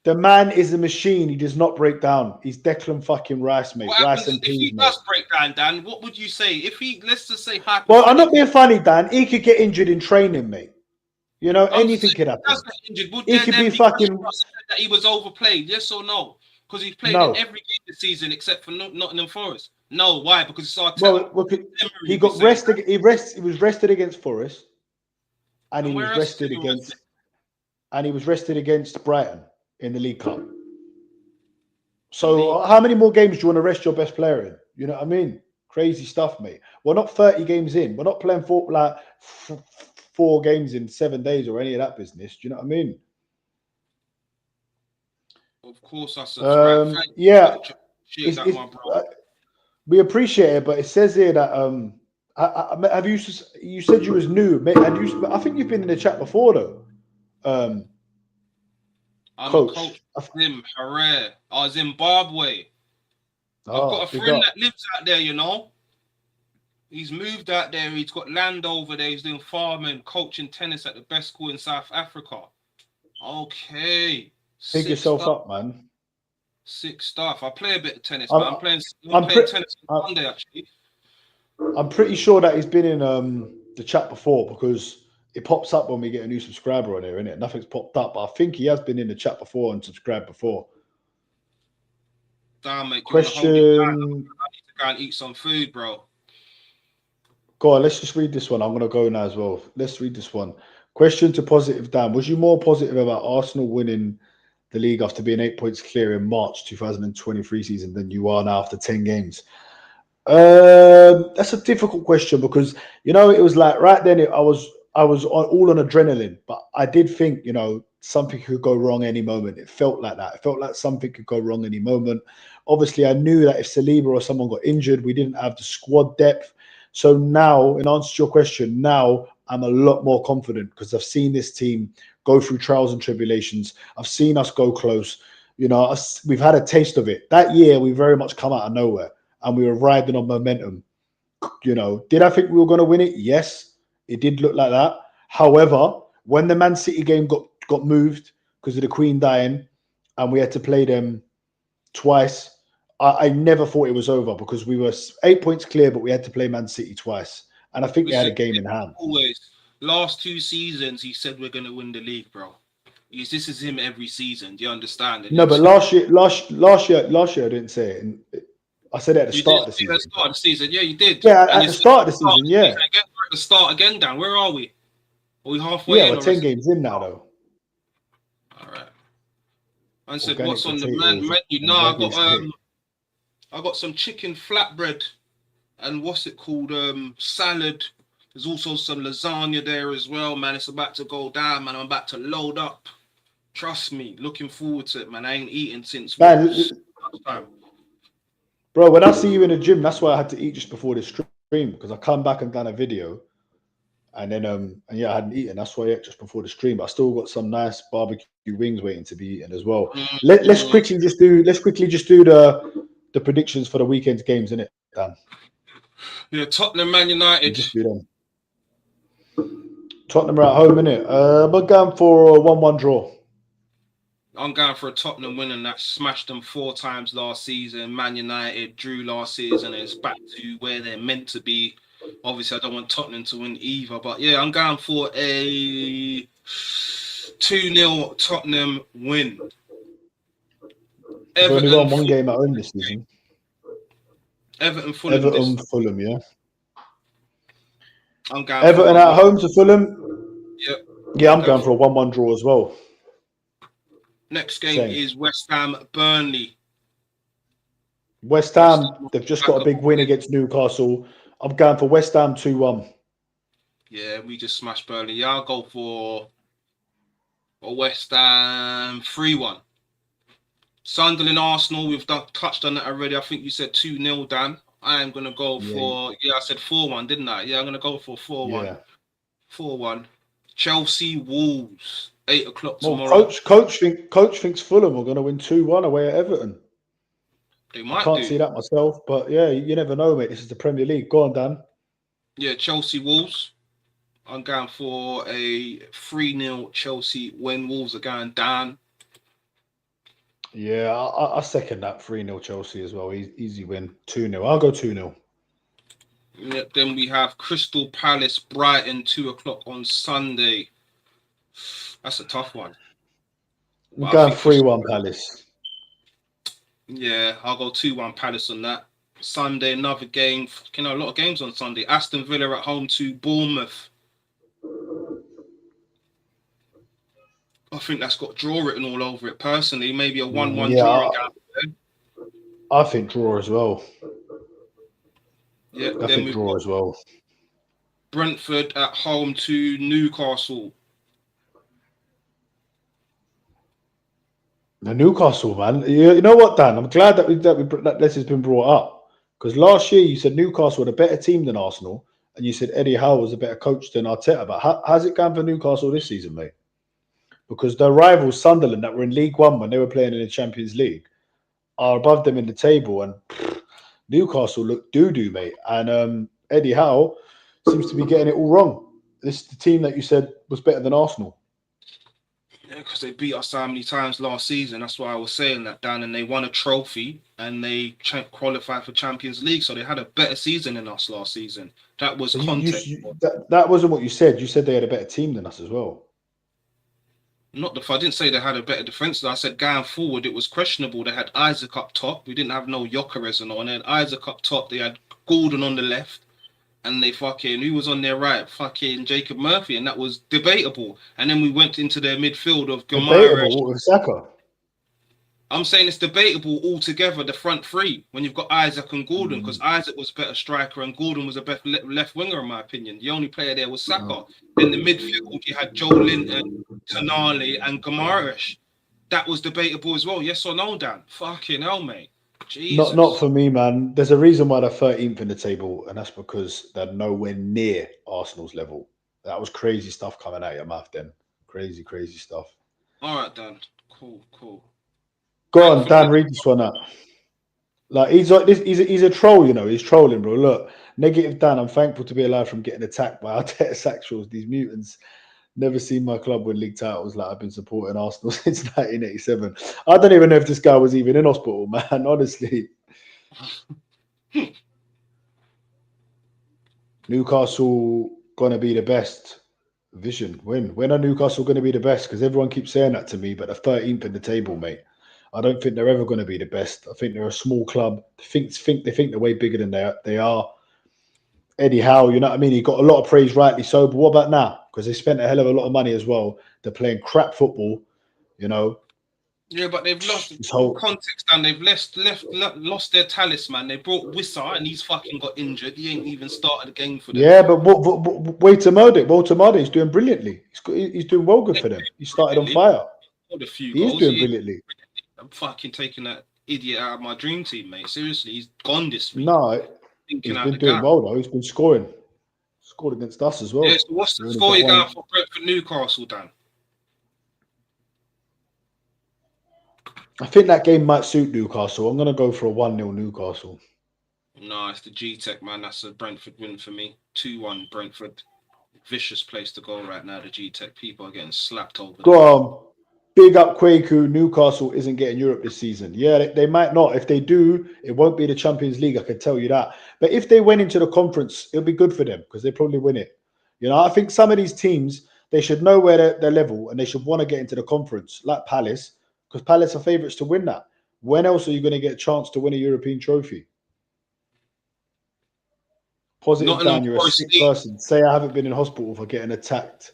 The man is a machine. He does not break down. He's Declan fucking Rice, mate. What Rice happens and if he peas, mate. does break down, Dan? What would you say? If he, let's just say, Well, I'm not hypothetically, being funny, Dan. He could get injured in training, mate. You know, I'm just anything saying, could if he happen. does get injured, would He there could then be be fucking question that he was overplayed? Yes or no? Because he's played in no. every game this season except for Nottingham Forest. No, why? Because it's our Well, he got rested. He was rested against Forest, and he And was where else is rested he against, and he was rested against Brighton in the League Cup. So, how many more games do you want to rest your best player in? You know what I mean? Crazy stuff, mate. We're not 30 games in. We're not playing four games in 7 days or any of that business. Do you know what I mean? Of course, I subscribe. Thank Yeah, you. Appreciate that, my bro. we appreciate it, but it says here that have you said you was new, mate, and I think you've been in the chat before though. I'm coach. a coach. Harare. Zimbabwe. I've got a friend that lives out there, you know. He's moved out there. He's got land over there. He's doing farming, coaching tennis at the best school in South Africa. Okay. Pick yourself up, man. Sick stuff. I play a bit of tennis, man. I'm playing tennis on Sunday, actually. I'm pretty sure that he's been in the chat before because it pops up when we get a new subscriber on here, innit? Nothing's popped up, but I think he has been in the chat before and subscribed before. Damn, mate. Question. I need to go and eat some food, bro. Go on, let's just read this one. I'm going to go now as well. Let's read this one. Question to positive Dan. Was you more positive about Arsenal winning the league after being 8 points clear in March 2023 season than you are now after 10 games? That's a difficult question because, you know, it was like right then I was all on adrenaline, but I did think, you know, something could go wrong any moment. It felt like that. It felt like something could go wrong any moment. Obviously, I knew that if Saliba or someone got injured, we didn't have the squad depth. So now, in answer to your question, now I'm a lot more confident because I've seen this team go through trials and tribulations. I've seen us go close. You know, we've had a taste of it. That year, we very much come out of nowhere and we were riding on momentum. You know, did I think we were going to win it? Yes, it did look like that. However, when the Man City game got moved because of the Queen dying and we had to play them twice, I never thought it was over because we were 8 points clear, but we had to play Man City twice. And I think they had a game in hand. Always. Last 2 seasons, he said we're going to win the league, bro. This is him every season. Do you understand? No, but last year, I didn't say it. I said it at the start of the season. At the start of the season, yeah, you did. Yeah, at the start of the season, yeah. We're at the start again, Dan. Where are we? Are we halfway in? Yeah, we're 10 games in now, though. All right. I said, what's on the menu? No, I got some chicken flatbread and what's it called? Salad. There's also some lasagna there as well, man. It's about to go down, man. I'm about to load up. Trust me. Looking forward to it, man. I ain't eaten since. Bro, when I see you in the gym, that's why I had to eat just before the stream because I come back and done a video, and then and yeah, I hadn't eaten. That's why I ate just before the stream. But I still got some nice barbecue wings waiting to be eaten as well. Let's quickly just do the predictions for the weekend's games, innit, Dan? Yeah, Tottenham, Man United. Just do them. Tottenham are at home, innit? We're going for a 1-1 draw. I'm going for a Tottenham win, and that smashed them 4 times last season. Man United drew last season, and it's back to where they're meant to be. Obviously, I don't want Tottenham to win either, but yeah, I'm going for a 2-0 Tottenham win. They've only won 1 game at home this season. Fulham, yeah. I'm going Everton at home to Fulham. Yep. Yeah, I'm going for a 1-1 draw as well. Next game is West Ham Burnley. West Ham, they've just got a big win against Newcastle. I'm going for West Ham 2-1. Yeah, we just smashed Burnley. Yeah, I'll go for a West Ham 3-1. Sunderland Arsenal, we've touched on that already. I think you said 2-0, Dan. I am going to go for, I said 4-1, didn't I? Yeah, I'm going to go for 4-1. Yeah. 4-1. Chelsea Wolves, 8 o'clock tomorrow. Coach thinks Fulham are going to win 2-1 away at Everton. They I might can't do. see that myself, but yeah, you never know, mate. This is the Premier League. Go on, Dan. Yeah, Chelsea Wolves. I'm going for a 3-0 Chelsea when Wolves are going down. Yeah, I second that 3-0 Chelsea as well. Easy win. 2-0. I'll go 2-0. Yeah, then we have Crystal Palace Brighton 2 o'clock on Sunday. That's a tough one. I'm But I going think Crystal 3-1 Palace. Yeah, I'll go 2-1 Palace on that. Sunday, another game. A lot of games on Sunday. Aston Villa at home to Bournemouth. I think that's got draw written all over it. Personally, maybe a 1-1 Yeah, draw. I think draw as well. Yeah, I then think we've draw got as well. Brentford at home to Newcastle. The Newcastle, man. You know what, Dan? I'm glad that this has been brought up because last year you said Newcastle were a better team than Arsenal, and you said Eddie Howe was a better coach than Arteta. But how's it going for Newcastle this season, mate? Because their rivals Sunderland, that were in League One when they were playing in the Champions League, are above them in the table, and Newcastle look doo-doo, mate. And Eddie Howe seems to be getting it all wrong. This is the team that you said was better than Arsenal. Yeah, because they beat us so many times last season. That's why I was saying that, Dan. And they won a trophy and they qualified for Champions League. So they had a better season than us last season. That was context. That wasn't what you said. You said they had a better team than us as well. I didn't say they had a better defense. I said going forward, it was questionable. They had Isaac up top. We didn't have no Gyökeres and all. They had Isaac up top. They had Gordon on the left. And they who was on their right? Fucking Jacob Murphy. And that was debatable. And then we went into their midfield of Debatable with Saka. I'm saying it's debatable altogether, the front three, when you've got Isaac and Gordon, because Isaac was a better striker and Gordon was a better left winger, in my opinion. The only player there was Saka. In the midfield, you had Joe Linton, Tonali, and Guimaraes. That was debatable as well. Yes or no, Dan? Fucking hell, mate. Jesus. Not for me, man. There's a reason why they're 13th in the table, and that's because they're nowhere near Arsenal's level. That was crazy stuff coming out of your mouth then. Crazy stuff. All right, Dan. Cool. Go on, Dan, read this one out. Like he's a troll, you know. He's trolling, bro. Look, negative Dan. I'm thankful to be alive from getting attacked by Arteta sexuals. These mutants. Never seen my club win league titles. Like I've been supporting Arsenal since 1987. I don't even know if this guy was even in hospital, man. Honestly. Newcastle gonna be the best. Vision. When are Newcastle gonna be the best? Because everyone keeps saying that to me, but they're 13th in the table, mate. I don't think they're ever going to be the best. I think they're a small club. They think they're way bigger than they are. Eddie Howe, you know what I mean? He got a lot of praise, rightly so. But what about now? Because they spent a hell of a lot of money as well. They're playing crap football, you know. Yeah, but they've lost context and they've lost their talisman. They brought Wissa and he's fucking got injured. He ain't even started the game for them. Yeah, but Walter Mode is doing brilliantly. He's doing well good for them. He started on fire. He's doing brilliantly. I'm fucking taking that idiot out of my dream team, mate. Seriously, he's gone this week. No, he's been doing well though. He's been scoring. Scored against us as well. Yeah, so what's the score you going for Brentford Newcastle, Dan? I think that game might suit Newcastle. I'm going to go for a 1-0 Newcastle. No, it's the G-Tech, man. That's a Brentford win for me. 2-1 Brentford. Vicious place to go right now, the G-Tech. People are getting slapped over. Go on. Big up Kwaku. Newcastle isn't getting Europe this season. Yeah, they might not. If they do, it won't be the Champions League. I can tell you that. But if they went into the conference, it'll be good for them because they probably win it. You know, I think some of these teams, they should know where their level and they should want to get into the conference, like Palace, because Palace are favourites to win that. When else are you going to get a chance to win a European trophy? Positive, Dan, you're a sick person. Say I haven't been in hospital for getting attacked.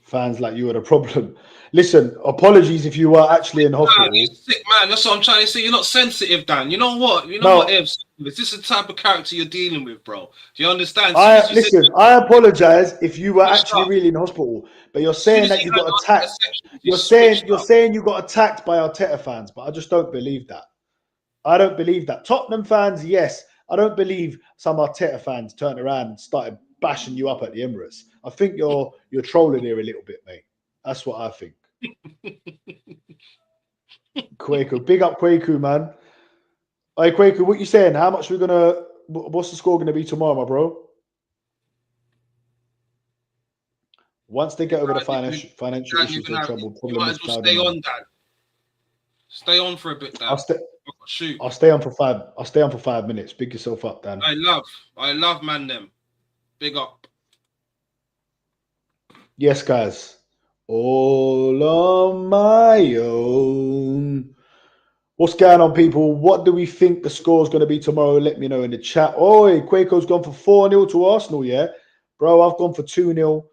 Fans like you are the problem. Listen, apologies if you were actually in hospital. Man, you're sick, man. That's what I'm trying to say. You're not sensitive, Dan. You know what? What, Evs? Is this the type of character you're dealing with, bro? Do you understand? I apologize if you were actually really in hospital, but you're saying that you got attacked. You're saying you got attacked by Arteta fans, but I just don't believe that. I don't believe that. Tottenham fans, yes. I don't believe some Arteta fans turned around and started bashing you up at the Emirates. I think you're trolling here a little bit, mate. That's what I think. Kwaku, big up Kwaku, man. Hey, Quaker, what you saying? How much what's the score going to be tomorrow, my bro? Once they get over the financial issues they're in trouble, You problem might is as well clouding stay them. on, Dad. Stay on for a bit, Dad. Shoot. I'll stay on for 5 minutes. Big yourself up, Dan. I love man them. Big up. Yes, guys. All on my own. What's going on, people? What do we think the score is going to be tomorrow? Let me know in the chat. Oh, Quako's gone for 4-0 to Arsenal, yeah? Bro, I've gone for 2-0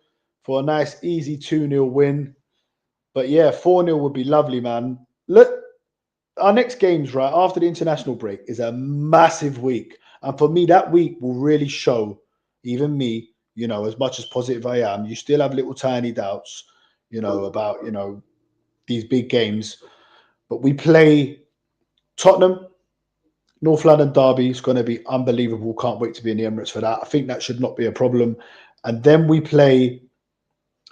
for a nice, easy 2-0 win. But yeah, 4-0 would be lovely, man. Look, our next games, right, after the international break is a massive week. And for me, that week will really show, even me, you know, as much as positive I am, you still have little tiny doubts, you know, about, you know, these big games. But we play Tottenham, North London derby is going to be unbelievable. Can't wait to be in the Emirates for that. I think that should not be a problem. And then we play,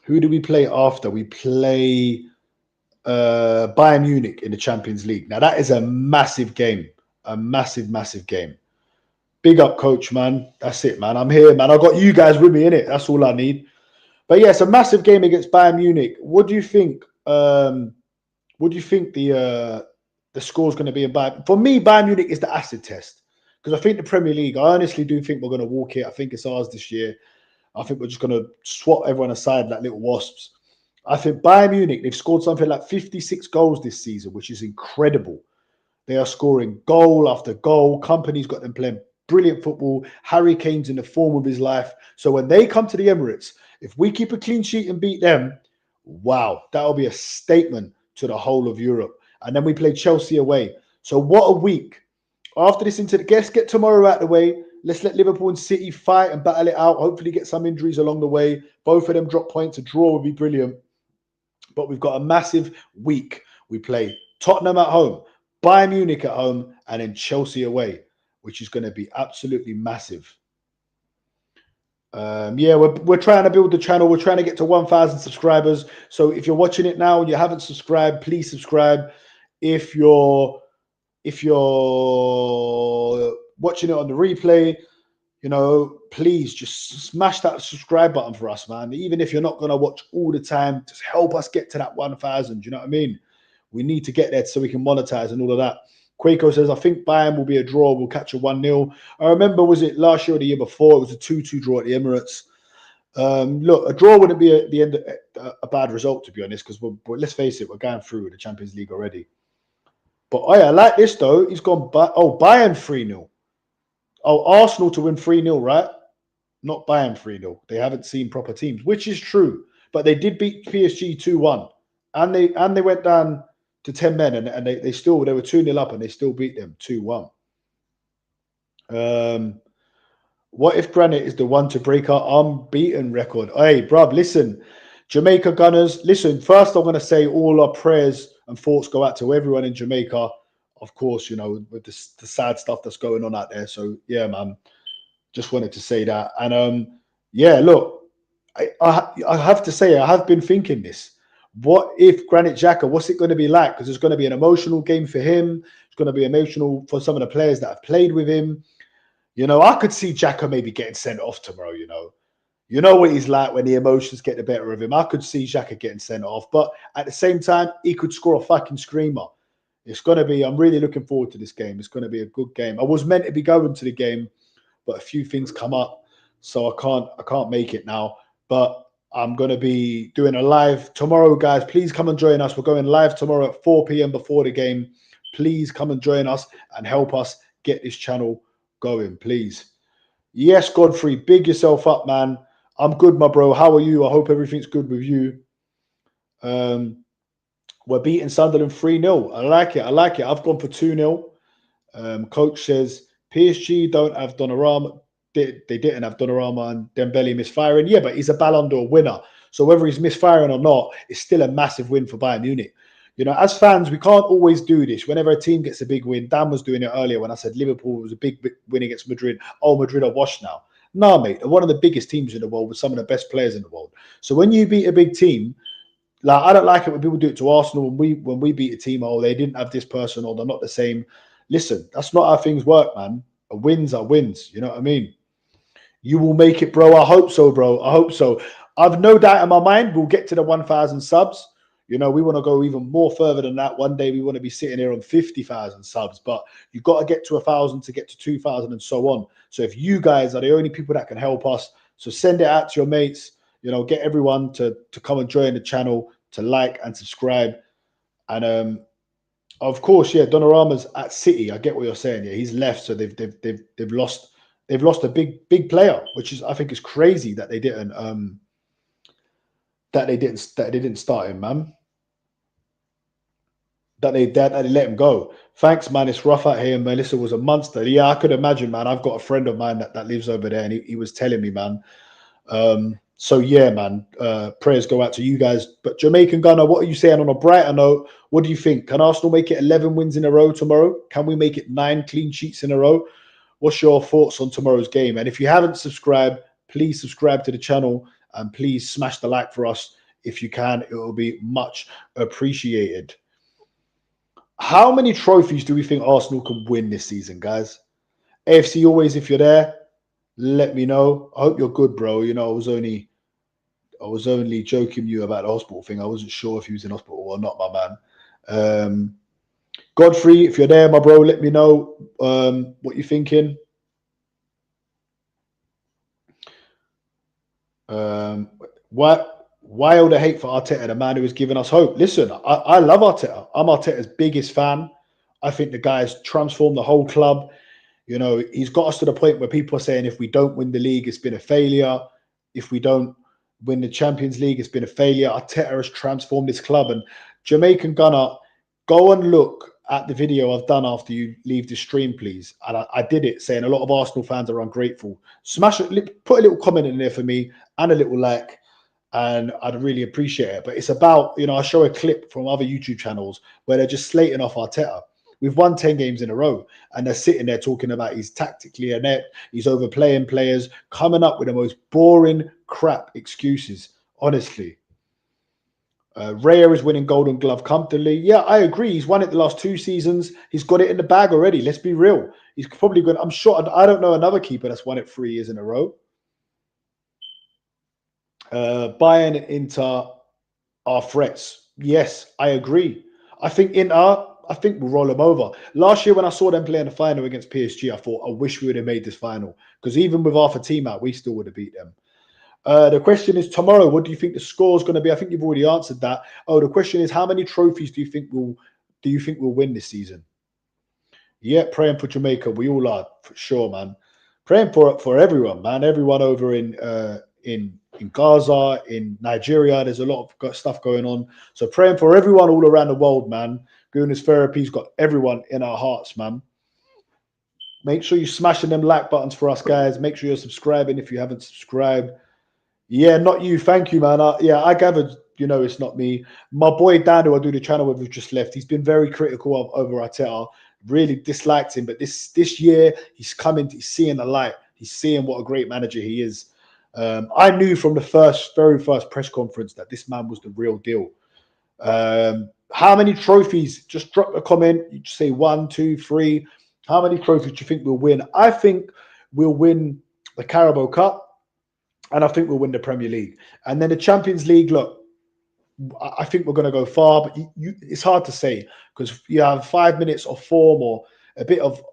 who do we play after? We play Bayern Munich in the Champions League. Now that is a massive game, a massive, massive game. Big up, coach, man. That's it, man. I'm here, man. I got you guys with me in it. That's all I need. But yeah, it's a massive game against Bayern Munich. What do you think? What do you think the score is going to be in Bayern? For me, Bayern Munich is the acid test because I think the Premier League. I honestly do think we're going to walk it. I think it's ours this year. I think we're just going to swat everyone aside like little wasps. I think Bayern Munich, they've scored something like 56 goals this season, which is incredible. They are scoring goal after goal. Company's got them playing brilliant football. Harry Kane's in the form of his life. So when they come to the Emirates, if we keep a clean sheet and beat them, wow, that'll be a statement to the whole of Europe. And then we play Chelsea away. So what a week. After this, let's get tomorrow out of the way. Let's let Liverpool and City fight and battle it out. Hopefully get some injuries along the way. Both of them drop points. A draw would be brilliant. But we've got a massive week. We play Tottenham at home, Bayern Munich at home, and then Chelsea away, which is going to be absolutely massive. Yeah, we're trying to build the channel. We're trying to get to 1,000 subscribers. So if you're watching it now and you haven't subscribed, please subscribe. If you're watching it on the replay, you know, please just smash that subscribe button for us, man. Even if you're not going to watch all the time, just help us get to that 1,000. You know what I mean? We need to get there so we can monetize and all of that. Quaco says, I think Bayern will be a draw. We'll catch a 1-0. I remember, was it last year or the year before? It was a 2-2 draw at the Emirates. Look, a draw wouldn't be at the end a bad result, to be honest, because let's face it, we're going through the Champions League already. But I like this, though. He's gone Bayern 3-0. Oh, Arsenal to win 3-0, right? Not Bayern 3-0. They haven't seen proper teams, which is true. But they did beat PSG 2-1. And they went down to 10 men and they were 2-0 up and they still beat them 2-1. What if Granite is the one to break our unbeaten record? Hey, bruv, listen, Jamaica Gunners, listen, first I'm going to say all our prayers and thoughts go out to everyone in Jamaica. Of course, you know, with the sad stuff that's going on out there. So, yeah, man, just wanted to say that. And, yeah, look, I have to say, I have been thinking this. What if Granit Xhaka, what's it going to be like? Because it's going to be an emotional game for him. It's going to be emotional for some of the players that have played with him. You know, I could see Xhaka maybe getting sent off tomorrow, you know. You know what he's like when the emotions get the better of him. I could see Xhaka getting sent off. But at the same time, he could score a fucking screamer. It's going to be, I'm really looking forward to this game. It's going to be a good game. I was meant to be going to the game, but a few things come up. So I can't make it now. But I'm going to be doing a live tomorrow, guys. Please come and join us. We're going live tomorrow at 4 p.m. before the game. Please come and join us and help us get this channel going, please. Yes, Godfrey, big yourself up, man. I'm good, my bro. How are you? I hope everything's good with you. We're beating Sunderland 3-0. I like it. I've gone for 2-0. Coach says PSG don't have Donnarumma. They didn't have Donnarumma and Dembele misfiring. Yeah, but he's a Ballon d'Or winner. So whether he's misfiring or not, it's still a massive win for Bayern Munich. You know, as fans, we can't always do this. Whenever a team gets a big win, Dan was doing it earlier when I said Liverpool was a big win against Madrid. Oh, Madrid are washed now. Nah, mate, they're one of the biggest teams in the world with some of the best players in the world. So when you beat a big team, like I don't like it when people do it to Arsenal when we beat a team, oh, they didn't have this person or they're not the same. listen, that's not how things work, man. Wins are wins. You know what I mean? You will make it, bro. I hope so, bro. I hope so. I've no doubt in my mind we'll get to the 1,000 subs. You know, we want to go even more further than that. One day we want to be sitting here on 50,000 subs, but you've got to get to 1,000 to get to 2,000 and so on. So if you guys are the only people that can help us, so send it out to your mates, you know, get everyone to come and join the channel, to like and subscribe. And of course, yeah, Donnarumma's at City. I get what you're saying. Yeah, he's left, so they've lost a big player, which is, I think, is crazy that they didn't start him, man. That they let him go. Thanks, man. It's rough out here. Melissa was a monster. Yeah, I could imagine, man. I've got a friend of mine that lives over there, and he was telling me, man. So yeah, man. Prayers go out to you guys. But Jamaican Gunner, what are you saying on a brighter note? What do you think? Can Arsenal make it 11 wins in a row tomorrow? Can we make it 9 clean sheets in a row? What's your thoughts on tomorrow's game? And if you haven't subscribed, please subscribe to the channel and please smash the like for us. If you can, it will be much appreciated. How many trophies do we think Arsenal can win this season, guys? AFC always, if you're there, let me know. I hope you're good, bro. You know, I was only joking you about the hospital thing. I wasn't sure if he was in hospital or not, my man. Godfrey, if you're there, my bro, let me know what you're thinking. Why all the hate for Arteta, the man who has given us hope? Listen, I love Arteta. I'm Arteta's biggest fan. I think the guy has transformed the whole club. You know, he's got us to the point where people are saying if we don't win the league, it's been a failure. If we don't win the Champions League, it's been a failure. Arteta has transformed this club. And Jamaican Gunner, go and look at the video I've done after you leave the stream, please. And I did it saying a lot of Arsenal fans are ungrateful. Smash it, put a little comment in there for me and a little like, and I'd really appreciate it. But it's about, you know, I show a clip from other YouTube channels where they're just slating off Arteta. We've won 10 games in a row, and they're sitting there talking about he's tactically inept, he's overplaying players, coming up with the most boring crap excuses, honestly. Raya is winning Golden Glove comfortably. Yeah, I agree. He's won it the last 2 seasons. He's got it in the bag already. Let's be real. He's probably good. I'm sure. I don't know another keeper that's won it 3 years in a row. Bayern and Inter are threats. Yes, I agree. I think we'll roll them over. Last year when I saw them play in the final against PSG, I thought, I wish we would have made this final. Because even with half a team out, we still would have beat them. The question is tomorrow, what do you think the score is going to be? I think you've already answered that. Oh, the question is, how many trophies do you think we'll win this season? Yeah, praying for Jamaica. We all are, for sure, man. Praying for everyone, man. Everyone over in Gaza, in Nigeria. There's a lot of stuff going on. So praying for everyone all around the world, man. Goodness Therapy's got everyone in our hearts, man. Make sure you're smashing them like buttons for us, guys. Make sure you're subscribing if you haven't subscribed. Yeah, not you. Thank you, man. I gathered, you know, it's not me. My boy Dan, who I do the channel with, who just left, he's been very critical over Arteta. Really disliked him. But this year, he's seeing the light. He's seeing what a great manager he is. I knew from the very first press conference that this man was the real deal. How many trophies? Just drop a comment. You just say 1, 2, 3. How many trophies do you think we'll win? I think we'll win the Carabao Cup. And I think we'll win the Premier League. And then the Champions League, look, I think we're going to go far, but it's hard to say because you have 5 minutes of form or a bit of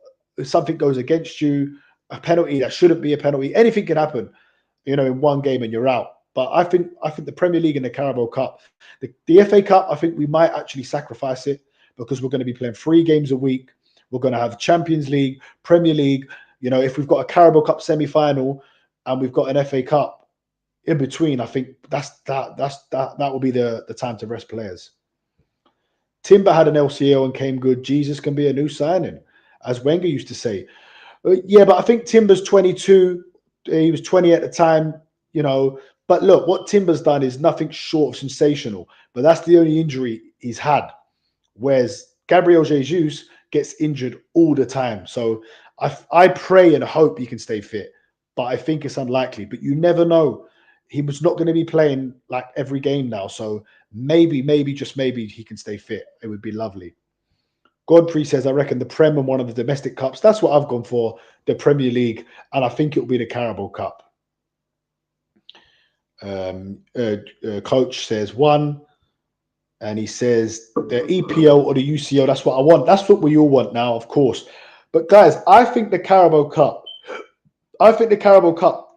something goes against you, a penalty that shouldn't be a penalty. Anything can happen, you know, in one game and you're out. But I think the Premier League and the Carabao Cup, the FA Cup, I think we might actually sacrifice it because we're going to be playing 3 games a week. We're going to have Champions League, Premier League. You know, if we've got a Carabao Cup semi-final, and we've got an FA Cup in between, I think that will be the time to rest players. Timber had an LCL and came good. Jesus can be a new signing, as Wenger used to say. Yeah, but I think Timber's 22. He was 20 at the time, you know. But look, what Timber's done is nothing short of sensational. But that's the only injury he's had. Whereas Gabriel Jesus gets injured all the time. So I pray and hope he can stay fit. But I think it's unlikely. But you never know. He was not going to be playing like every game now. So maybe, just maybe he can stay fit. It would be lovely. Godfrey says, I reckon the Prem and one of the domestic cups. That's what I've gone for, the Premier League, and I think it'll be the Carabao Cup. Coach says 1, and he says the EPL or the UCL. That's what I want. That's what we all want now, of course. But guys, I think the Carabao Cup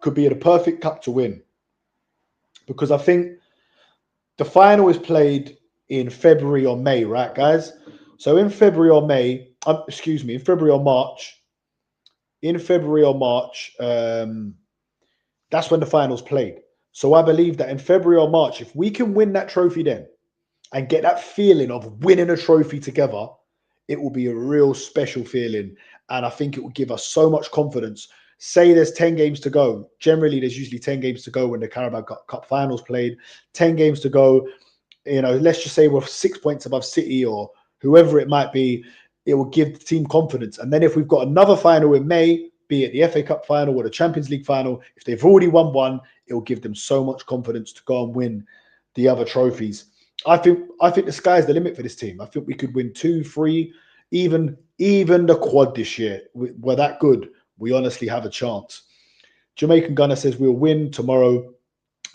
could be the perfect cup to win, because I think the final is played in February or May, right, guys? So in February or May, in February or March, that's when the final's played. So I believe that in February or March, if we can win that trophy then and get that feeling of winning a trophy together, it will be a real special feeling. And I think it will give us so much confidence. Say there's 10 games to go. Generally, there's usually 10 games to go when the Carabao Cup finals played. 10 games to go. You know, let's just say we're 6 points above City or whoever it might be. It will give the team confidence. And then if we've got another final in May, be it the FA Cup final or the Champions League final, if they've already won one, it will give them so much confidence to go and win the other trophies. I think the sky's the limit for this team. I think we could win 2, 3, even the quad this year. We're that good. We honestly have a chance. Jamaican Gunner says we'll win tomorrow,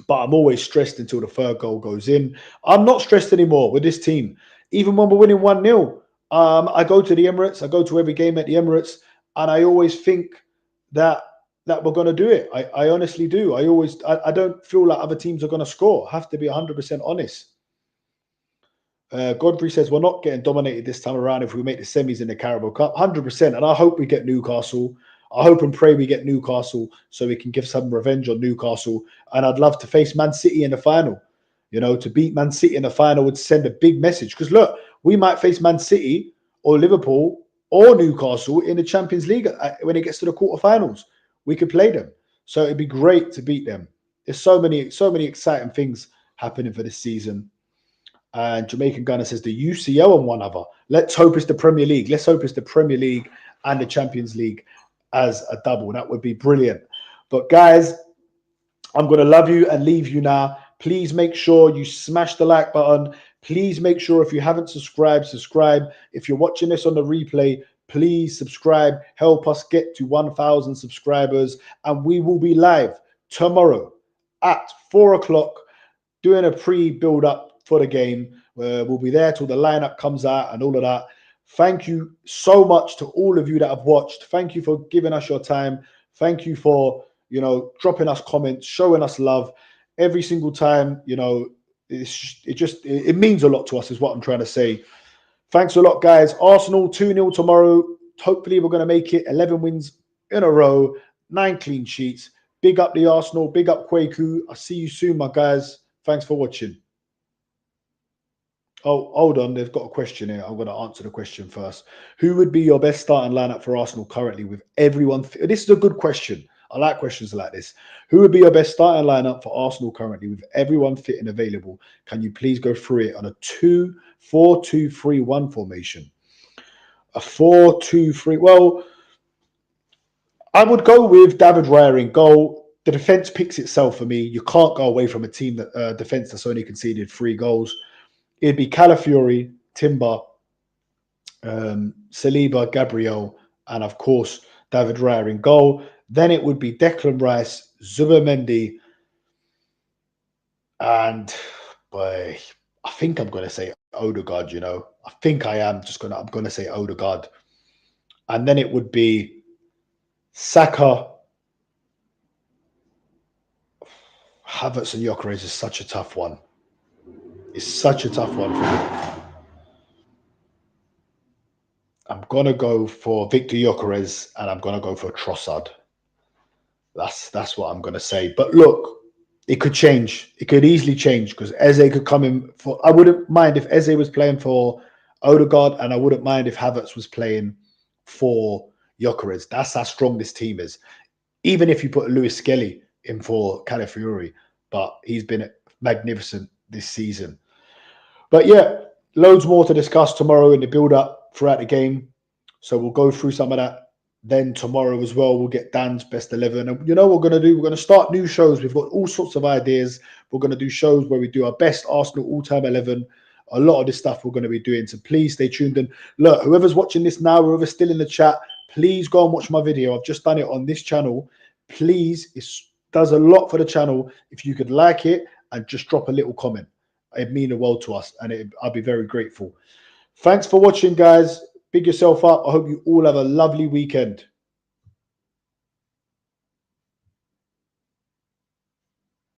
but I'm always stressed until the third goal goes in. I'm not stressed anymore with this team. Even when we're winning 1-0, I go to the Emirates. I go to every game at the Emirates, and I always think that we're going to do it. I honestly do. I don't feel like other teams are going to score. I have to be 100% honest. Godfrey says we're not getting dominated this time around if we make the semis in the Carabao Cup. 100%. And I hope we get Newcastle. I hope and pray we get Newcastle so we can give some revenge on Newcastle. And I'd love to face Man City in the final. You know, to beat Man City in the final would send a big message. Because look, we might face Man City or Liverpool or Newcastle in the Champions League when it gets to the quarterfinals. We could play them. So it'd be great to beat them. There's so many exciting things happening for this season. And Jamaican Gunner says the UCL and one other. Let's hope it's the Premier League. Let's hope it's the Premier League and the Champions League as a double. That would be brilliant. But guys, I'm going to love you and leave you now. Please make sure you smash the like button. Please make sure if you haven't subscribed, subscribe. If you're watching this on the replay, please subscribe. Help us get to 1,000 subscribers. And we will be live tomorrow at 4 o'clock doing a pre-build up for the game. We'll be there till the lineup comes out and all of that. Thank you so much to all of you that have watched. Thank you for giving us your time. Thank you for, dropping us comments, showing us love every single time. It means a lot to us is what I'm trying to say. Thanks a lot, guys. Arsenal 2-0 tomorrow. Hopefully we're going to make it 11 wins in a row, 9 clean sheets. Big up the Arsenal. Big up Kwaku. I'll see you soon, my guys. Thanks for watching. Oh, hold on. They've got a question here. I'm going to answer the question first. Who would be your best starting lineup for Arsenal currently with everyone? This is a good question. I like questions like this. Who would be your best starting lineup for Arsenal currently with everyone fit and available? Can you please go through it on a 4-2-3-1 formation? A 4-2-3. Well, I would go with David Raya in goal. The defense picks itself for me. You can't go away from a team that defense that's only conceded 3 goals. It'd be Calafiori, Timber, Saliba, Gabriel, and of course, David Raya in goal. Then it would be Declan Rice, Zubimendi, and I think I'm going to say Odegaard, I think I am I'm going to say Odegaard. And then it would be Saka, Havertz and Gyökeres is such a tough one. It's such a tough one for me. I'm going to go for Victor Gyökeres and I'm going to go for Trossard. That's what I'm going to say. But look, it could change. It could easily change because Eze could come in for... I wouldn't mind if Eze was playing for Odegaard and I wouldn't mind if Havertz was playing for Gyökeres. That's how strong this team is. Even if you put Lewis Skelly in for Calafiori, but he's been magnificent this season. But yeah, loads more to discuss tomorrow in the build-up throughout the game. So we'll go through some of that. Then tomorrow as well, we'll get Dan's best 11. And you know what we're going to do? We're going to start new shows. We've got all sorts of ideas. We're going to do shows where we do our best Arsenal all-time 11 a lot of this stuff we're going to be doing. So please stay tuned. And look, whoever's watching this now, whoever's still in the chat, please go and watch my video. I've just done it on this channel. Please, it does a lot for the channel. If you could like it and just drop a little comment, it'd mean the world to us, and I'll be very grateful. Thanks for watching, guys. Big yourself up. I hope you all have a lovely weekend.